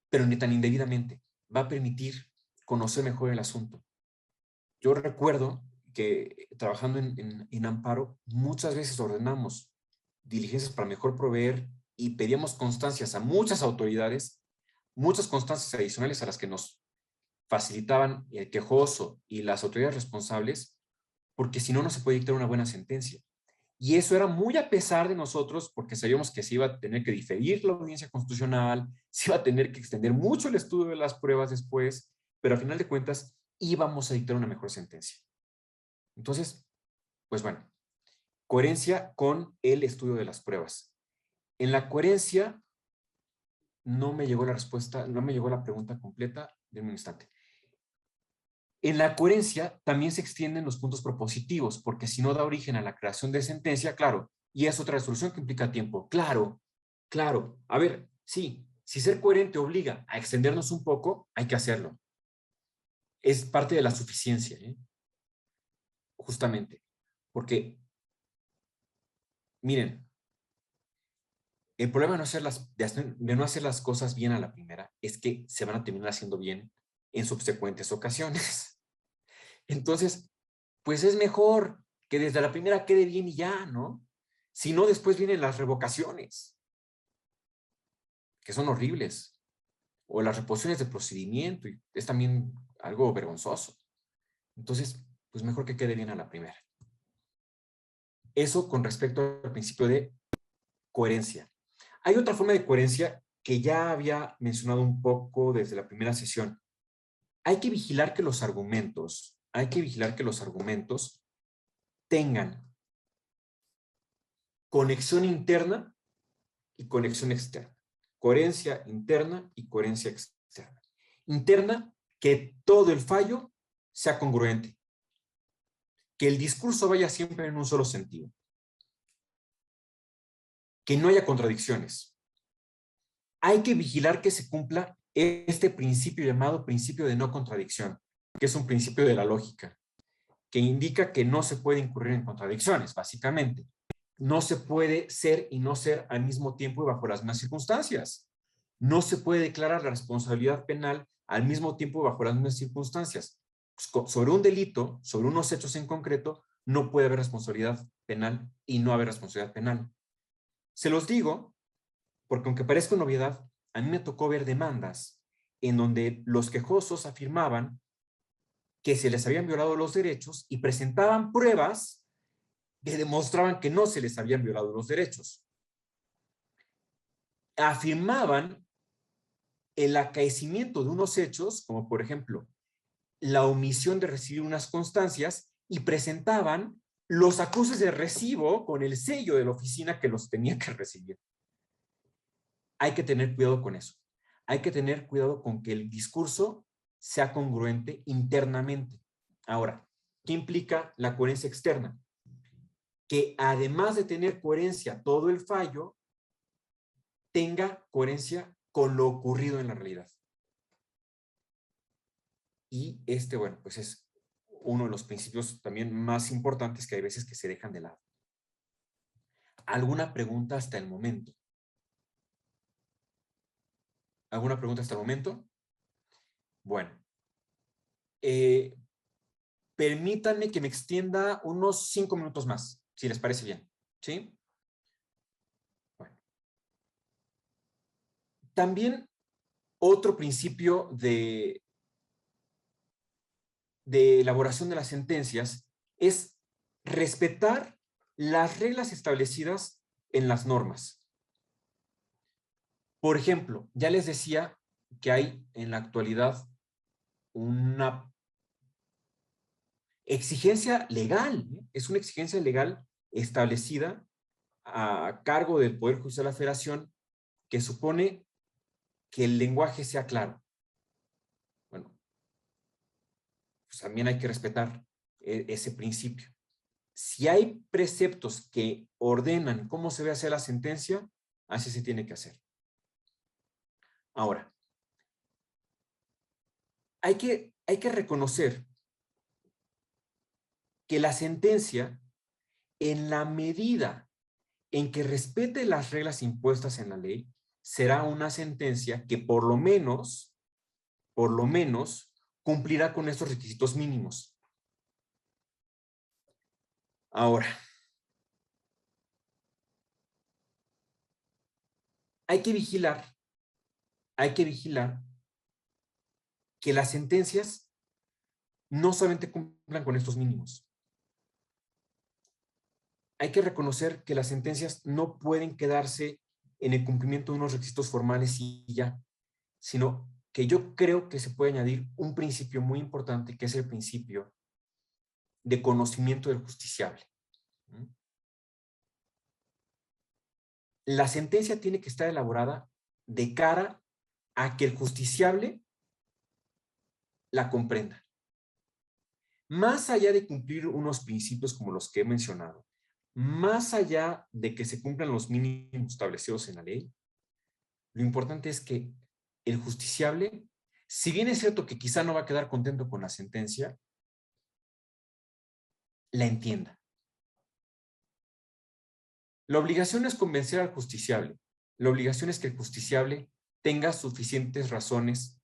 Pero ni tan indebidamente. Va a permitir conocer mejor el asunto. Yo recuerdo que trabajando en Amparo, muchas veces ordenamos diligencias para mejor proveer y pedíamos constancias a muchas autoridades, muchas constancias adicionales a las que nos facilitaban el quejoso y las autoridades responsables, porque si no, no se puede dictar una buena sentencia. Y eso era muy a pesar de nosotros, porque sabíamos que se iba a tener que diferir la audiencia constitucional, se iba a tener que extender mucho el estudio de las pruebas después, pero al final de cuentas íbamos a dictar una mejor sentencia. Entonces, pues bueno, coherencia con el estudio de las pruebas. En la coherencia, no me llegó la respuesta, no me llegó la pregunta completa, de un instante. En la coherencia también se extienden los puntos propositivos, porque si no da origen a la creación de sentencia, claro, y es otra resolución que implica tiempo. Claro, claro. A ver, sí, si ser coherente obliga a extendernos un poco, hay que hacerlo. Es parte de la suficiencia, justamente. Porque, miren, el problema de no hacer las cosas bien a la primera es que se van a terminar haciendo bien en subsecuentes ocasiones. Entonces, pues es mejor que desde la primera quede bien y ya, ¿no? Si no, después vienen las revocaciones, que son horribles, o las reposiciones de procedimiento, y es también algo vergonzoso. Entonces, pues mejor que quede bien a la primera. Eso con respecto al principio de coherencia. Hay otra forma de coherencia que ya había mencionado un poco desde la primera sesión. Hay que vigilar que los argumentos tengan conexión interna y conexión externa. coherencia interna y coherencia externa. Interna, que todo el fallo sea congruente, que el discurso vaya siempre en un solo sentido, que no haya contradicciones. Hay que vigilar que se cumpla este principio llamado principio de no contradicción, que es un principio de la lógica, que indica que no se puede incurrir en contradicciones, básicamente. No se puede ser y no ser al mismo tiempo y bajo las mismas circunstancias. No se puede declarar la responsabilidad penal al mismo tiempo y bajo las mismas circunstancias. Sobre un delito, sobre unos hechos en concreto, no puede haber responsabilidad penal y no haber responsabilidad penal. Se los digo porque, aunque parezca una obviedad, a mí me tocó ver demandas en donde los quejosos afirmaban que se les habían violado los derechos y presentaban pruebas que demostraban que no se les habían violado los derechos. Afirmaban el acaecimiento de unos hechos, como por ejemplo, la omisión de recibir unas constancias, y presentaban los acuses de recibo con el sello de la oficina que los tenía que recibir. Hay que tener cuidado con eso. Hay que tener cuidado con que el discurso sea congruente internamente. Ahora, ¿qué implica la coherencia externa? Que además de tener coherencia todo el fallo, tenga coherencia con lo ocurrido en la realidad. Y bueno, pues es uno de los principios también más importantes que hay veces que se dejan de lado. ¿Alguna pregunta hasta el momento? ¿Alguna pregunta hasta el momento? Bueno, permítanme que me extienda unos 5 minutos más, si les parece bien, ¿sí? Bueno. También otro principio de elaboración de las sentencias es respetar las reglas establecidas en las normas. Por ejemplo, ya les decía que hay en la actualidad una exigencia legal, ¿eh? Es una exigencia legal establecida a cargo del Poder Judicial de la Federación, que supone que el lenguaje sea claro. Bueno, pues también hay que respetar ese principio. Si hay preceptos que ordenan cómo se debe hacer la sentencia, así se tiene que hacer. Ahora, hay que reconocer que la sentencia, en la medida en que respete las reglas impuestas en la ley, será una sentencia que por lo menos, cumplirá con estos requisitos mínimos. Ahora, hay que vigilar que las sentencias no solamente cumplan con estos mínimos. Hay que reconocer que las sentencias no pueden quedarse en el cumplimiento de unos requisitos formales y ya, sino que yo creo que se puede añadir un principio muy importante, que es el principio de conocimiento del justiciable. La sentencia tiene que estar elaborada de cara a que el justiciable la comprenda. Más allá de cumplir unos principios como los que he mencionado, más allá de que se cumplan los mínimos establecidos en la ley, lo importante es que el justiciable, si bien es cierto que quizá no va a quedar contento con la sentencia, la entienda. La obligación es convencer al justiciable. La obligación es que el justiciable tenga suficientes razones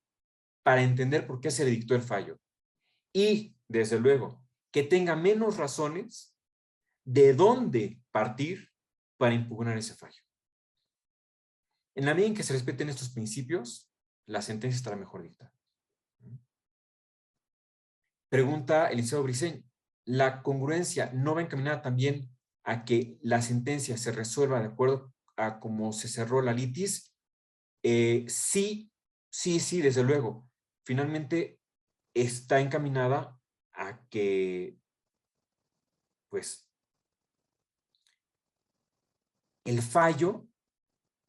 para entender por qué se le dictó el fallo. Y, desde luego, que tenga menos razones de dónde partir para impugnar ese fallo. En la medida en que se respeten estos principios, la sentencia estará mejor dictada. Pregunta el licenciado Briceño, ¿la congruencia no va encaminada también a que la sentencia se resuelva de acuerdo a cómo se cerró la litis? Sí, desde luego. Finalmente está encaminada a que, pues, el fallo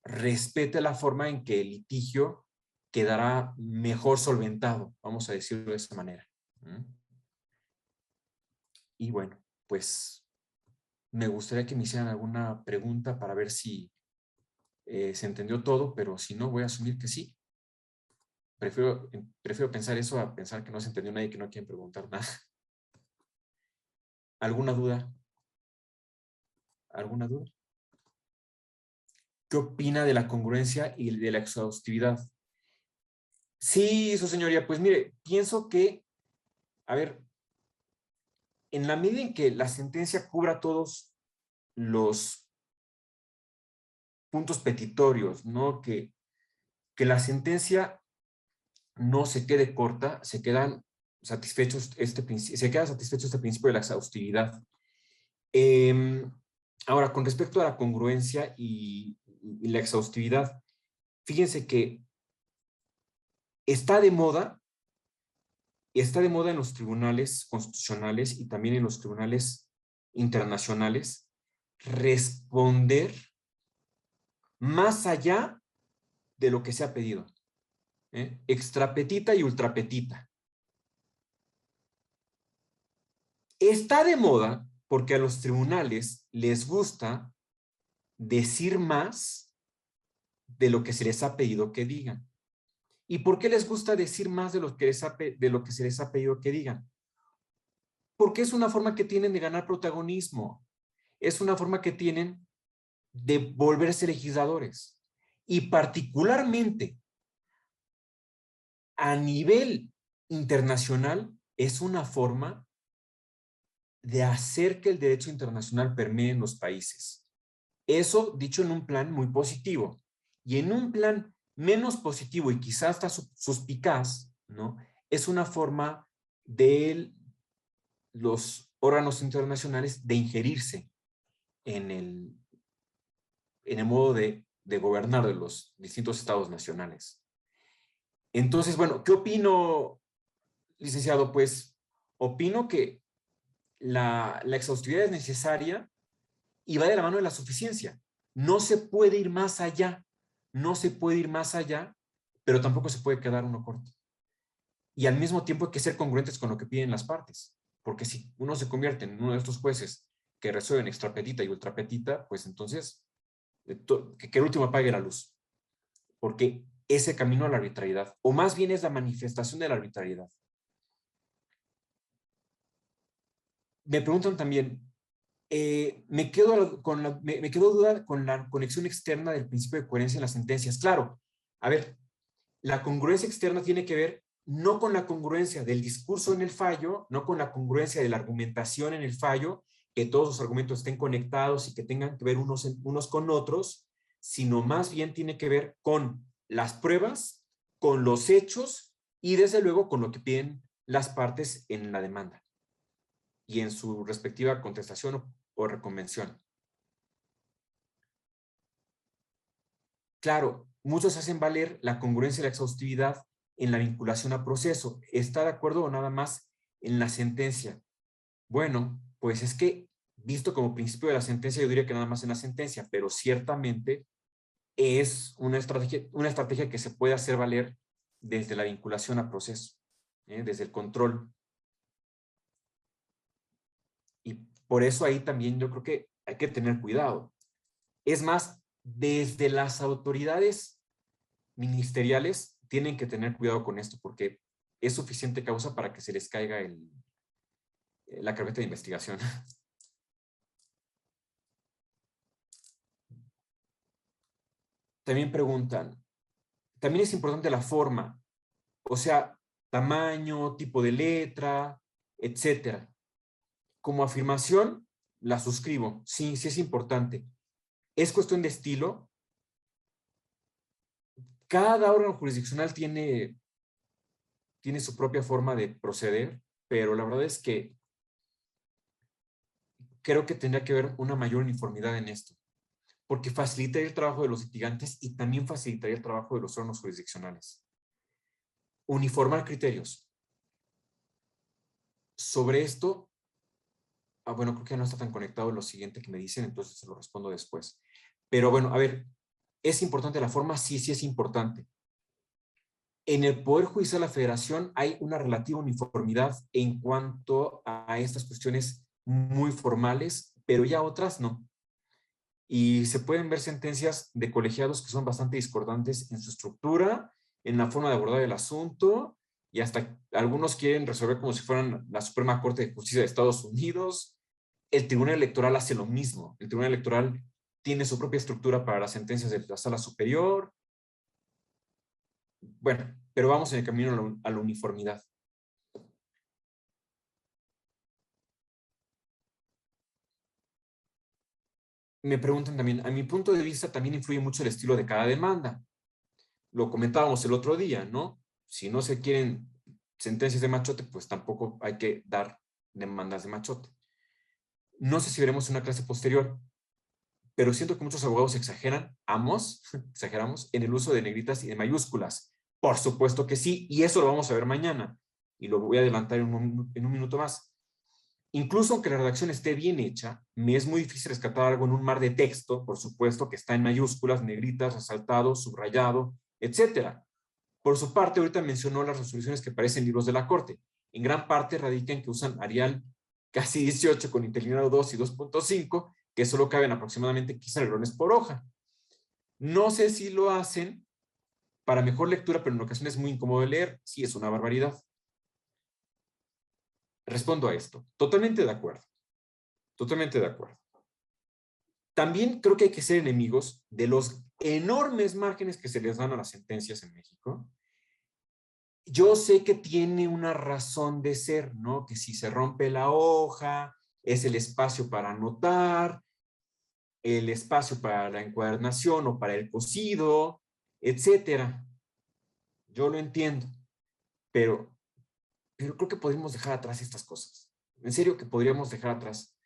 respete la forma en que el litigio quedará mejor solventado, vamos a decirlo de esa manera. Y bueno, pues me gustaría que me hicieran alguna pregunta para ver si se entendió todo, pero si no, voy a asumir que sí. Prefiero pensar eso a pensar que no se entendió nada y que no quieren preguntar nada. ¿Alguna duda? ¿Alguna duda? ¿Qué opina de la congruencia y de la exhaustividad? Sí, su señoría, pues mire, pienso que, a ver, en la medida en que la sentencia cubra todos los puntos petitorios, ¿no? Que la sentencia no se quede corta, se queda satisfecho este principio de la exhaustividad. Ahora, con respecto a la congruencia y la exhaustividad, fíjense que está de moda en los tribunales constitucionales y también en los tribunales internacionales responder más allá de lo que se ha pedido. Extrapetita y ultrapetita. Está de moda porque a los tribunales les gusta decir más de lo que se les ha pedido que digan. ¿Y por qué les gusta decir más de lo que se les ha pedido que digan? Porque es una forma que tienen de ganar protagonismo. Es una forma que tienen de volverse legisladores. Y particularmente a nivel internacional es una forma de hacer que el derecho internacional permee en los países. Eso dicho en un plan muy positivo. Y en un plan menos positivo y quizás hasta suspicaz, ¿no? Es una forma de los órganos internacionales de injerirse en el modo de gobernar de los distintos estados nacionales. Entonces, bueno, ¿qué opino, licenciado? Pues opino que la exhaustividad es necesaria y va de la mano de la suficiencia. No se puede ir más allá, pero tampoco se puede quedar uno corto. Y al mismo tiempo hay que ser congruentes con lo que piden las partes, porque si uno se convierte en uno de estos jueces que resuelven extrapetita y ultrapetita, pues entonces que el último apague la luz, porque ese camino a la arbitrariedad, o más bien es la manifestación de la arbitrariedad. Me preguntan también, me quedo duda con la conexión externa del principio de coherencia en las sentencias. Claro, a ver, la congruencia externa tiene que ver no con la congruencia del discurso en el fallo, no con la congruencia de la argumentación en el fallo, que todos los argumentos estén conectados y que tengan que ver unos con otros, sino más bien tiene que ver con las pruebas, con los hechos y desde luego con lo que piden las partes en la demanda y en su respectiva contestación o reconvención. Claro, muchos hacen valer la congruencia y la exhaustividad en la vinculación a proceso. ¿Está de acuerdo o nada más en la sentencia? Bueno, pues es que, visto como principio de la sentencia, yo diría que nada más en la sentencia, pero ciertamente es una estrategia que se puede hacer valer desde la vinculación a proceso, desde el control. Y por eso ahí también yo creo que hay que tener cuidado. Es más, desde las autoridades ministeriales tienen que tener cuidado con esto porque es suficiente causa para que se les caiga la carpeta de investigación. También preguntan, también es importante la forma, o sea, tamaño, tipo de letra, etcétera. Como afirmación, la suscribo. Sí, sí es importante. Es cuestión de estilo. Cada órgano jurisdiccional tiene su propia forma de proceder, pero la verdad es que creo que tendría que haber una mayor uniformidad en esto, porque facilitaría el trabajo de los litigantes y también facilitaría el trabajo de los órganos jurisdiccionales. Uniformar criterios. Sobre esto, bueno, creo que no está tan conectado lo siguiente que me dicen, entonces se lo respondo después. Pero bueno, a ver, ¿Es importante la forma? Sí, sí es importante. En el Poder Judicial de la Federación hay una relativa uniformidad en cuanto a estas cuestiones muy formales, pero ya otras no. Y se pueden ver sentencias de colegiados que son bastante discordantes en su estructura, en la forma de abordar el asunto, y hasta algunos quieren resolver como si fueran la Suprema Corte de Justicia de Estados Unidos. El Tribunal Electoral hace lo mismo. El Tribunal Electoral tiene su propia estructura para las sentencias de la Sala Superior. Bueno, pero vamos en el camino a la uniformidad. Me preguntan también, a mi punto de vista también influye mucho el estilo de cada demanda. Lo comentábamos el otro día, ¿no? Si no se quieren sentencias de machote, pues tampoco hay que dar demandas de machote. No sé si veremos una clase posterior, pero siento que muchos abogados exageramos en el uso de negritas y de mayúsculas. Por supuesto que sí, y eso lo vamos a ver mañana, y lo voy a adelantar en un minuto más. Incluso aunque la redacción esté bien hecha, me es muy difícil rescatar algo en un mar de texto, por supuesto, que está en mayúsculas, negritas, resaltado, subrayado, etcétera. Por su parte, ahorita mencionó las resoluciones que aparecen en libros de la Corte. En gran parte radican que usan Arial casi 18 con interlineado 2 y 2.5, que solo caben aproximadamente 15 renglones por hoja. No sé si lo hacen para mejor lectura, pero en ocasiones es muy incómodo de leer. Sí, es una barbaridad. Respondo a esto. Totalmente de acuerdo. Totalmente de acuerdo. También creo que hay que ser enemigos de los enormes márgenes que se les dan a las sentencias en México. Yo sé que tiene una razón de ser, ¿no? Que si se rompe la hoja, es el espacio para anotar, el espacio para la encuadernación o para el cosido, etcétera. Yo lo entiendo, pero creo que podríamos dejar atrás estas cosas. En serio que podríamos dejar atrás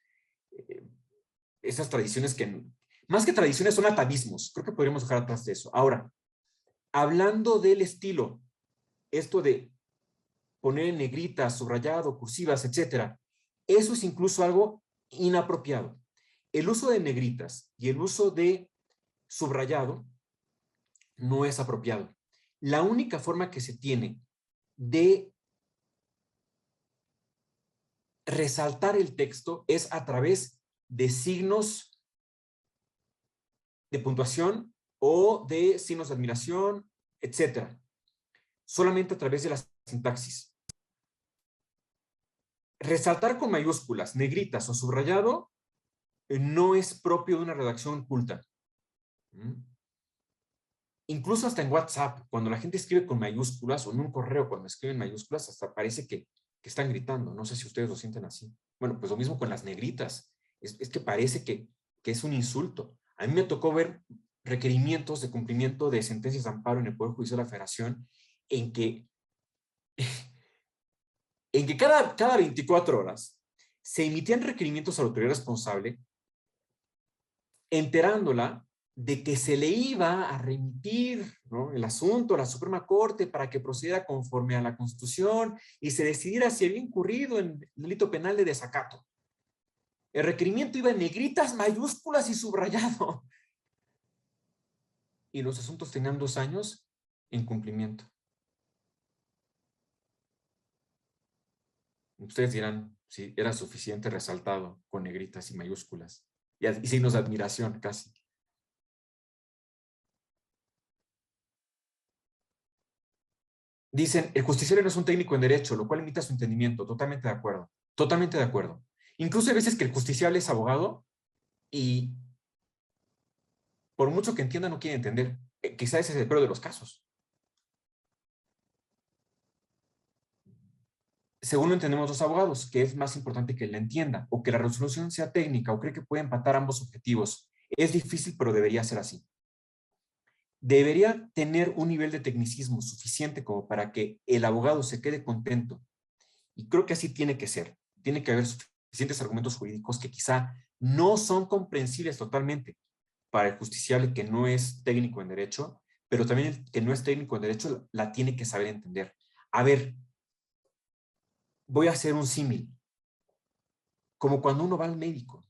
esas tradiciones que, más que tradiciones, son atavismos. Creo que podríamos dejar atrás de eso. Ahora, hablando del estilo, esto de poner en negritas, subrayado, cursivas, etcétera, eso es incluso algo inapropiado. El uso de negritas y el uso de subrayado no es apropiado. La única forma que se tiene de resaltar el texto es a través de signos de puntuación o de signos de admiración, etcétera. Solamente a través de la sintaxis. Resaltar con mayúsculas, negritas o subrayado no es propio de una redacción culta. Incluso hasta en WhatsApp, cuando la gente escribe con mayúsculas, o en un correo cuando escriben mayúsculas, hasta parece que están gritando. No sé si ustedes lo sienten así. Bueno, pues lo mismo con las negritas. Es que parece que es un insulto. A mí me tocó ver requerimientos de cumplimiento de sentencias de amparo en el Poder Judicial de la Federación en que cada 24 horas se emitían requerimientos a la autoridad responsable enterándola de que se le iba a remitir, ¿no?, el asunto a la Suprema Corte para que procediera conforme a la Constitución y se decidiera si había incurrido en delito penal de desacato. El requerimiento iba en negritas, mayúsculas y subrayado. Y los asuntos tenían 2 años en cumplimiento. Ustedes dirán si era suficiente resaltado con negritas y mayúsculas y signos de admiración casi. Dicen, el justiciero no es un técnico en derecho, lo cual limita su entendimiento. Totalmente de acuerdo. Totalmente de acuerdo. Incluso hay veces que el justiciable es abogado y por mucho que entienda no quiere entender. Quizá ese es el peor de los casos. Según lo entendemos los abogados, que es más importante que la entienda o que la resolución sea técnica o cree que puede empatar ambos objetivos. Es difícil, pero debería ser así. Debería tener un nivel de tecnicismo suficiente como para que el abogado se quede contento. Y creo que así tiene que ser. Tiene que haber suficientes argumentos jurídicos que quizá no son comprensibles totalmente para el justiciable que no es técnico en derecho, pero también el que no es técnico en derecho la tiene que saber entender. A ver, voy a hacer un símil. Como cuando uno va al médico.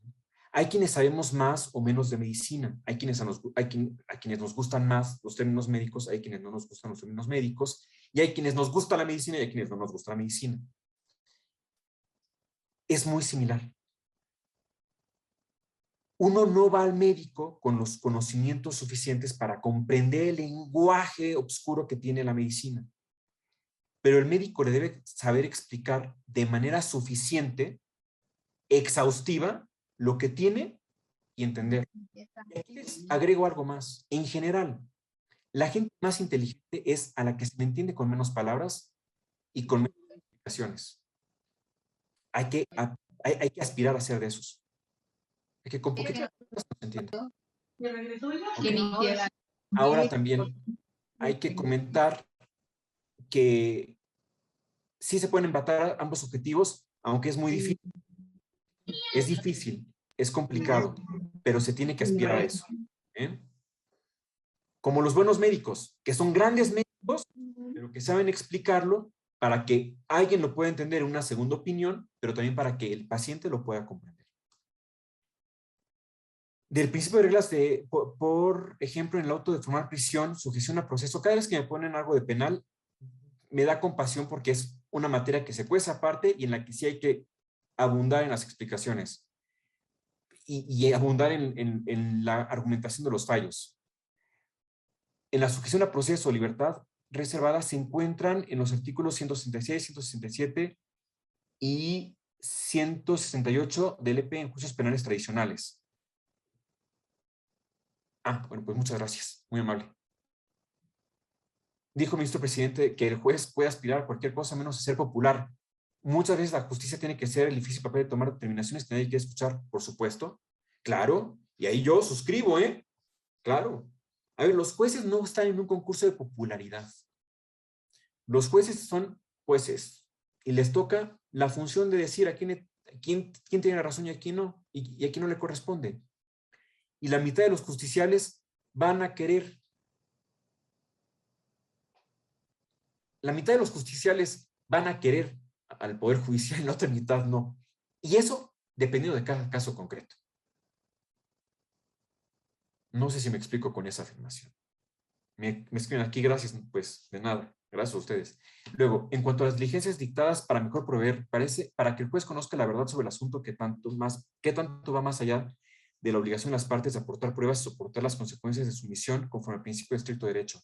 Hay quienes sabemos más o menos de medicina, hay quienes a quienes nos gustan más los términos médicos, hay quienes no nos gustan los términos médicos, y hay quienes nos gusta la medicina y hay quienes no nos gusta la medicina. Es muy similar. Uno no va al médico con los conocimientos suficientes para comprender el lenguaje oscuro que tiene la medicina. Pero el médico le debe saber explicar de manera suficiente, exhaustiva, lo que tiene y entender. Y aquí les agrego algo más. En general, la gente más inteligente es a la que se le entiende con menos palabras y con menos explicaciones. Hay que aspirar a ser de esos. Hay que con poquito se entiende. Okay. Ahora también hay que comentar que sí se pueden empatar ambos objetivos, aunque es muy difícil. Es difícil, es complicado, pero se tiene que aspirar a eso. ¿Eh? Como los buenos médicos, que son grandes médicos, pero que saben explicarlo para que alguien lo pueda entender en una segunda opinión, pero también para que el paciente lo pueda comprender. Del principio de reglas de, por ejemplo, en el auto de formar prisión, sujeción a proceso, cada vez que me ponen algo de penal, me da compasión porque es una materia que se cuesta aparte y en la que sí hay que abundar en las explicaciones y abundar en la argumentación de los fallos. En la sujeción a proceso o libertad reservada se encuentran en los artículos 166, 167 y 168 del EP en juicios penales tradicionales. Bueno, pues muchas gracias. Muy amable. Dijo el ministro presidente que el juez puede aspirar a cualquier cosa menos a ser popular. Muchas veces la justicia tiene que ser el difícil papel de tomar determinaciones que nadie quiere escuchar, por supuesto. Claro, y ahí yo suscribo, Claro. A ver, los jueces no están en un concurso de popularidad. Los jueces son jueces y les toca la función de decir a quién tiene la razón y a quién no, y a quién no le corresponde. Y la mitad de los justiciales van a querer. La mitad de los justiciales van a querer al Poder Judicial y la otra mitad no. Y eso dependiendo de cada caso concreto. No sé si me explico con esa afirmación. Me escriben aquí, gracias, pues de nada, gracias a ustedes. Luego, en cuanto a las diligencias dictadas para mejor proveer, para que el juez conozca la verdad sobre el asunto qué tanto va más allá de la obligación de las partes de aportar pruebas y soportar las consecuencias de su misión conforme al principio de estricto derecho.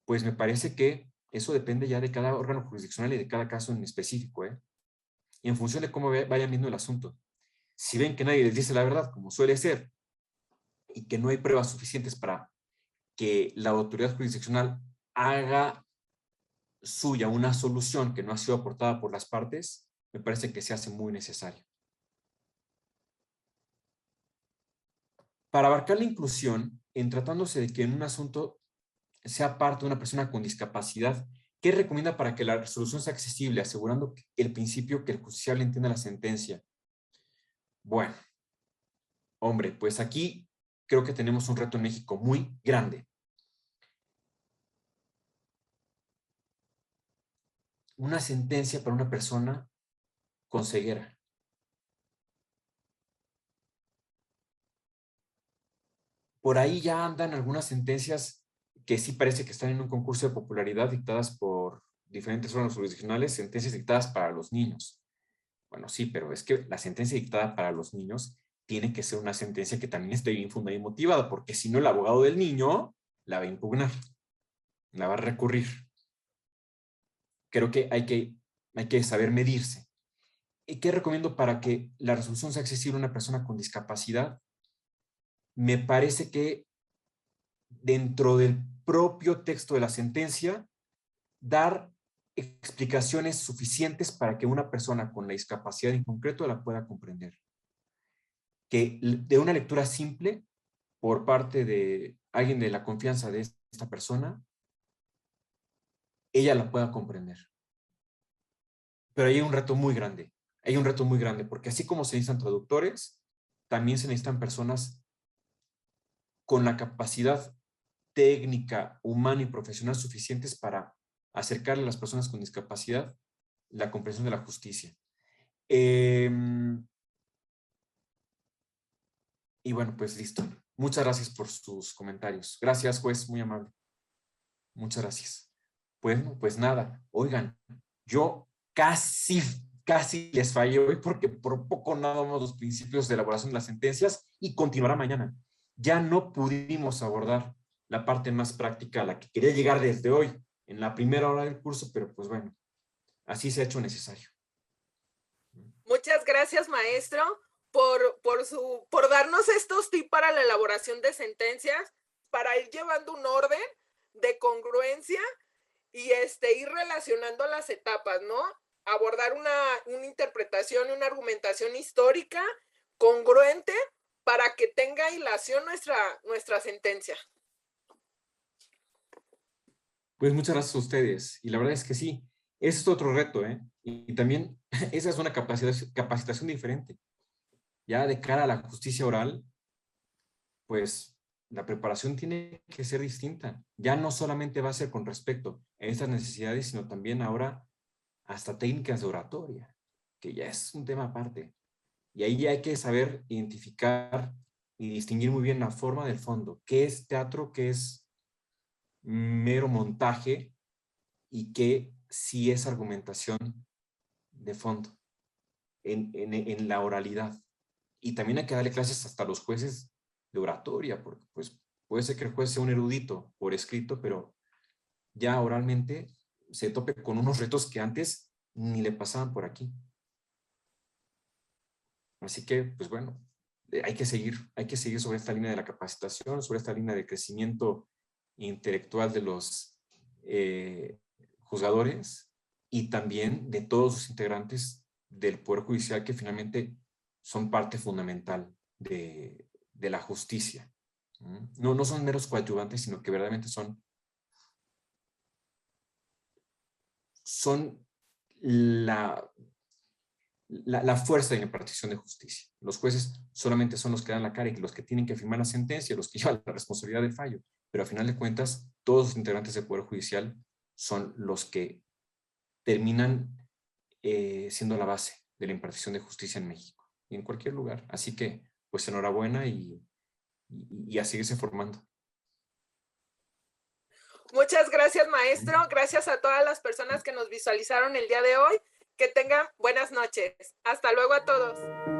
Pues me parece que eso depende ya de cada órgano jurisdiccional y de cada caso en específico, y en función de cómo vayan viendo el asunto. Si ven que nadie les dice la verdad, como suele ser, y que no hay pruebas suficientes para que la autoridad jurisdiccional haga suya una solución que no ha sido aportada por las partes, me parece que se hace muy necesario. Para abarcar la inclusión, en tratándose de que en un asunto sea parte de una persona con discapacidad, ¿qué recomienda para que la resolución sea accesible, asegurando el principio que el justiciable entienda la sentencia? Bueno, hombre, pues aquí creo que tenemos un reto en México muy grande. Una sentencia para una persona con ceguera. Por ahí ya andan algunas sentencias que sí parece que están en un concurso de popularidad dictadas por diferentes órganos jurisdiccionales, sentencias dictadas para los niños. Bueno, sí, pero es que la sentencia dictada para los niños tiene que ser una sentencia que también esté bien fundada y motivada, porque si no el abogado del niño la va a impugnar, la va a recurrir. Creo que hay que saber medirse. ¿Y qué recomiendo para que la resolución sea accesible a una persona con discapacidad? Me parece que dentro del propio texto de la sentencia, dar explicaciones suficientes para que una persona con la discapacidad en concreto la pueda comprender. Que de una lectura simple por parte de alguien de la confianza de esta persona, ella la pueda comprender. Pero hay un reto muy grande. Hay un reto muy grande, porque así como se necesitan traductores, también se necesitan personas con la capacidad técnica, humana y profesional suficientes para acercarle a las personas con discapacidad la comprensión de la justicia. Y bueno, pues listo. Muchas gracias por sus comentarios. Gracias, juez, muy amable. Muchas gracias. Bueno, pues nada, oigan, yo casi les fallé hoy porque por poco no damos los principios de elaboración de las sentencias y continuará mañana. Ya no pudimos abordar la parte más práctica a la que quería llegar desde hoy, en la primera hora del curso, pero pues bueno, así se ha hecho necesario. Muchas gracias, maestro, por darnos estos tips para la elaboración de sentencias, para ir llevando un orden de congruencia y ir relacionando las etapas, ¿no? Abordar una interpretación y una argumentación histórica congruente para que tenga hilación nuestra sentencia. Pues muchas gracias a ustedes. Y la verdad es que sí, ese es otro reto, ¿eh? Y también esa es una capacitación diferente. Ya de cara a la justicia oral, pues la preparación tiene que ser distinta. Ya no solamente va a ser con respecto a estas necesidades, sino también ahora hasta técnicas de oratoria, que ya es un tema aparte. Y ahí hay que saber identificar y distinguir muy bien la forma del fondo. ¿Qué es teatro? ¿Qué es mero montaje? Y qué sí es argumentación de fondo en la oralidad. Y también hay que darle clases hasta a los jueces de oratoria, porque pues puede ser que el juez sea un erudito por escrito, pero ya oralmente se tope con unos retos que antes ni le pasaban por aquí. Así que, pues bueno, hay que seguir sobre esta línea de la capacitación, sobre esta línea de crecimiento intelectual de los juzgadores y también de todos los integrantes del Poder Judicial que finalmente son parte fundamental de la justicia. No son meros coadyuvantes, sino que verdaderamente son la fuerza de la impartición de justicia. Los jueces solamente son los que dan la cara y los que tienen que firmar la sentencia, los que llevan la responsabilidad del fallo. Pero a final de cuentas, todos los integrantes del Poder Judicial son los que terminan siendo la base de la impartición de justicia en México y en cualquier lugar. Así que, pues enhorabuena y a seguirse formando. Muchas gracias, maestro. Gracias a todas las personas que nos visualizaron el día de hoy. Que tengan buenas noches. Hasta luego a todos.